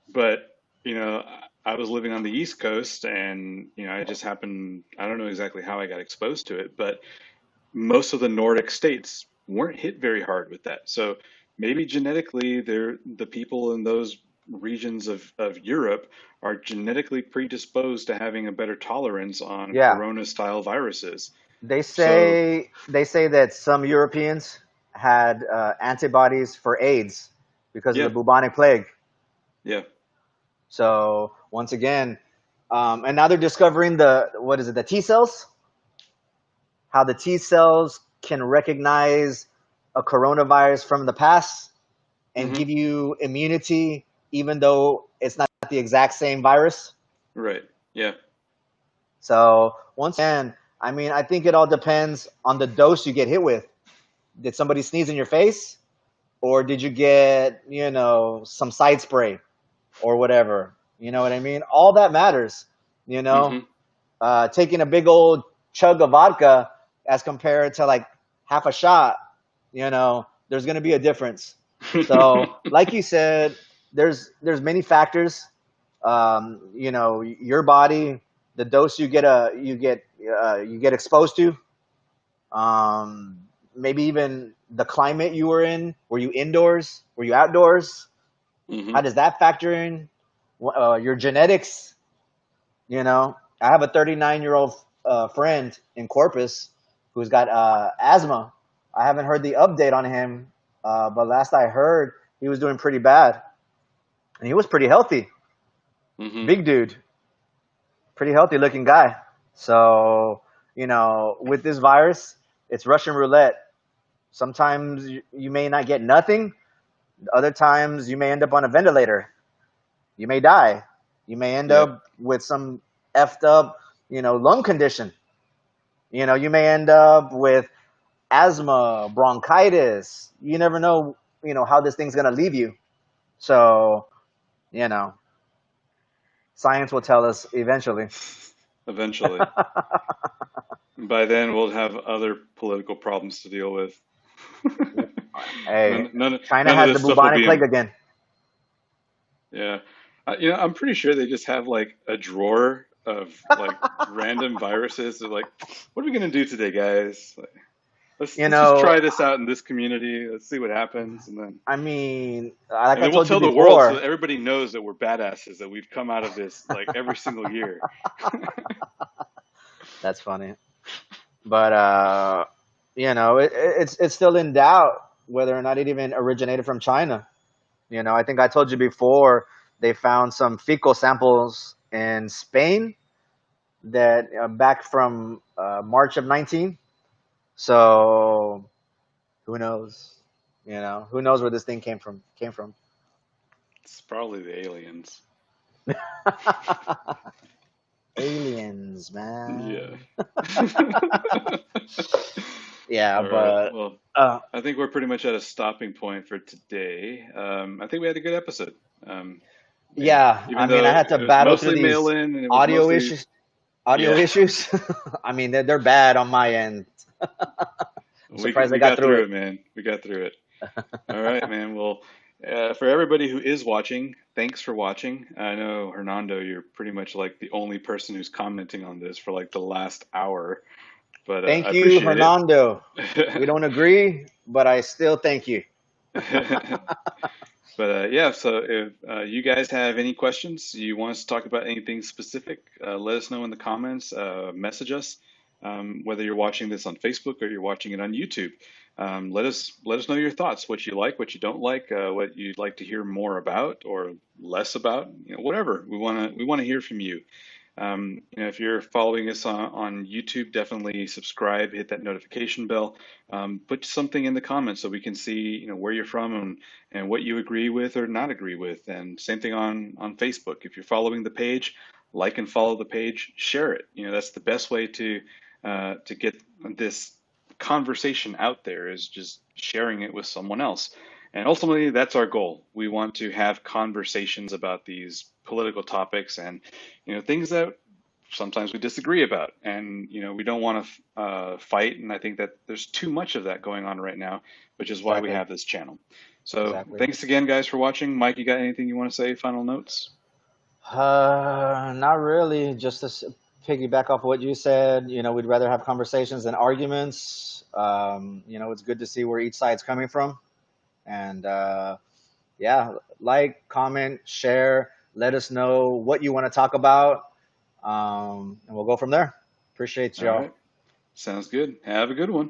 Speaker 1: but I was living on the East Coast, and I just happened. I don't know exactly how I got exposed to it, but most of the Nordic states weren't hit very hard with that. So maybe genetically, the people in those regions of Europe are genetically predisposed to having a better tolerance on
Speaker 2: Yeah,
Speaker 1: corona style viruses.
Speaker 2: they
Speaker 1: So
Speaker 2: say they say that some Europeans had antibodies for AIDS because of
Speaker 1: yeah,
Speaker 2: the bubonic plague.
Speaker 1: yeah,
Speaker 2: So once again, and now they're discovering the what is it, the T cells? How the T cells can recognize a coronavirus from the past and
Speaker 1: hmm,
Speaker 2: give you immunity, even though it's not the exact same virus.
Speaker 1: right, yeah,
Speaker 2: So once again, I mean, I think it all depends on the dose you get hit with. Did somebody sneeze in your face, or did you get, some side spray or whatever? You know what I mean? All that matters. You know,
Speaker 1: hmm,
Speaker 2: taking a big old chug of vodka as compared to like half a shot, there's going to be a difference. So, like you said, there's many factors. Your body, the dose you get exposed to, um, maybe even the climate you were in. Were you indoors? Were you outdoors?
Speaker 1: hmm,
Speaker 2: How does that factor in? Your genetics. I have a 39-year-old friend in Corpus who's got asthma. I haven't heard the update on him, but last I heard, he was doing pretty bad, and he was pretty healthy,
Speaker 1: hmm.
Speaker 2: big dude, pretty healthy looking guy. So, with this virus, it's Russian roulette. Sometimes you may not get nothing. Other times you may end up on a ventilator. You may die. You may end
Speaker 1: Yeah,
Speaker 2: up with some effed up, lung condition. You may end up with asthma, bronchitis. You never know, how this thing's going to leave you. So, you know, science will tell us eventually.
Speaker 1: eventually. By then, we'll have other political problems to deal with.
Speaker 2: Hey,
Speaker 1: None, none,
Speaker 2: China
Speaker 1: none of
Speaker 2: has the
Speaker 1: this stuff will
Speaker 2: bubonic
Speaker 1: be
Speaker 2: plague
Speaker 1: in.
Speaker 2: again.
Speaker 1: Yeah. I'm pretty sure they just have like a drawer of like random viruses. They're like, what are we gonna do today, guys? Like, let's
Speaker 2: You
Speaker 1: let's just
Speaker 2: know,
Speaker 1: try this out in this community. Let's see what happens, and then
Speaker 2: I mean, like
Speaker 1: and
Speaker 2: I
Speaker 1: then we'll
Speaker 2: told you
Speaker 1: tell the world so that
Speaker 2: before,
Speaker 1: everybody knows that we're badasses, that we've come out of this like every single year.
Speaker 2: that's funny. But it's still in doubt whether or not it even originated from China. I think I told you before they found some fecal samples in Spain that back from March of 19. So who knows? Who knows where this thing came from?
Speaker 1: It's probably the aliens.
Speaker 2: Aliens,
Speaker 1: Yeah.
Speaker 2: man. Yeah,
Speaker 1: All right.
Speaker 2: but
Speaker 1: Well,
Speaker 2: uh,
Speaker 1: I think we're pretty much at a stopping point for today. I think we had a good episode.
Speaker 2: yeah, I
Speaker 1: Even
Speaker 2: mean, I
Speaker 1: though
Speaker 2: had to
Speaker 1: it was
Speaker 2: battle through
Speaker 1: mostly mail
Speaker 2: these
Speaker 1: in and it was
Speaker 2: audio
Speaker 1: mostly,
Speaker 2: issues. Audio
Speaker 1: yeah,
Speaker 2: issues. I mean, they're bad on my end. I'm surprised I
Speaker 1: we
Speaker 2: got
Speaker 1: got
Speaker 2: through
Speaker 1: through
Speaker 2: it.
Speaker 1: it, man. We got through it. All right, man. Well, for everybody who is watching, thanks for watching. I know, Hernando, you're pretty much like the only person who's commenting on this for like the last hour, but I
Speaker 2: Thank you,
Speaker 1: appreciate
Speaker 2: Hernando. We
Speaker 1: it.
Speaker 2: don't agree, but I still thank you.
Speaker 1: But yeah, so if you guys have any questions, you want us to talk about anything specific, let us know in the comments, message us, whether you're watching this on Facebook or you're watching it on YouTube. Let us know your thoughts, what you like, what you don't like, what you'd like to hear more about or less about, whatever. We want to hear from you. If you're following us on YouTube, definitely subscribe, hit that notification bell, put something in the comments so we can see, where you're from and what you agree with or not agree with. And same thing on Facebook. If you're following the page, like and follow the page, share it. That's the best way to get this conversation out there is just sharing it with someone else. And ultimately, that's our goal. We want to have conversations about these political topics and things that sometimes we disagree about, and we don't want to fight. And I think that there's too much of that going on right now, which is why we
Speaker 2: Exactly.
Speaker 1: have this channel. So
Speaker 2: Exactly.
Speaker 1: thanks again, guys, for watching. Mike, you got anything you want to say? Final notes?
Speaker 2: Not really. Just to piggyback off what you said, we'd rather have conversations than arguments. It's good to see where each side's coming from. And yeah, like, comment, share, let us know what you want to talk about. And we'll go from there. Appreciate
Speaker 1: All
Speaker 2: y'all.
Speaker 1: right. Sounds good. Have a good one.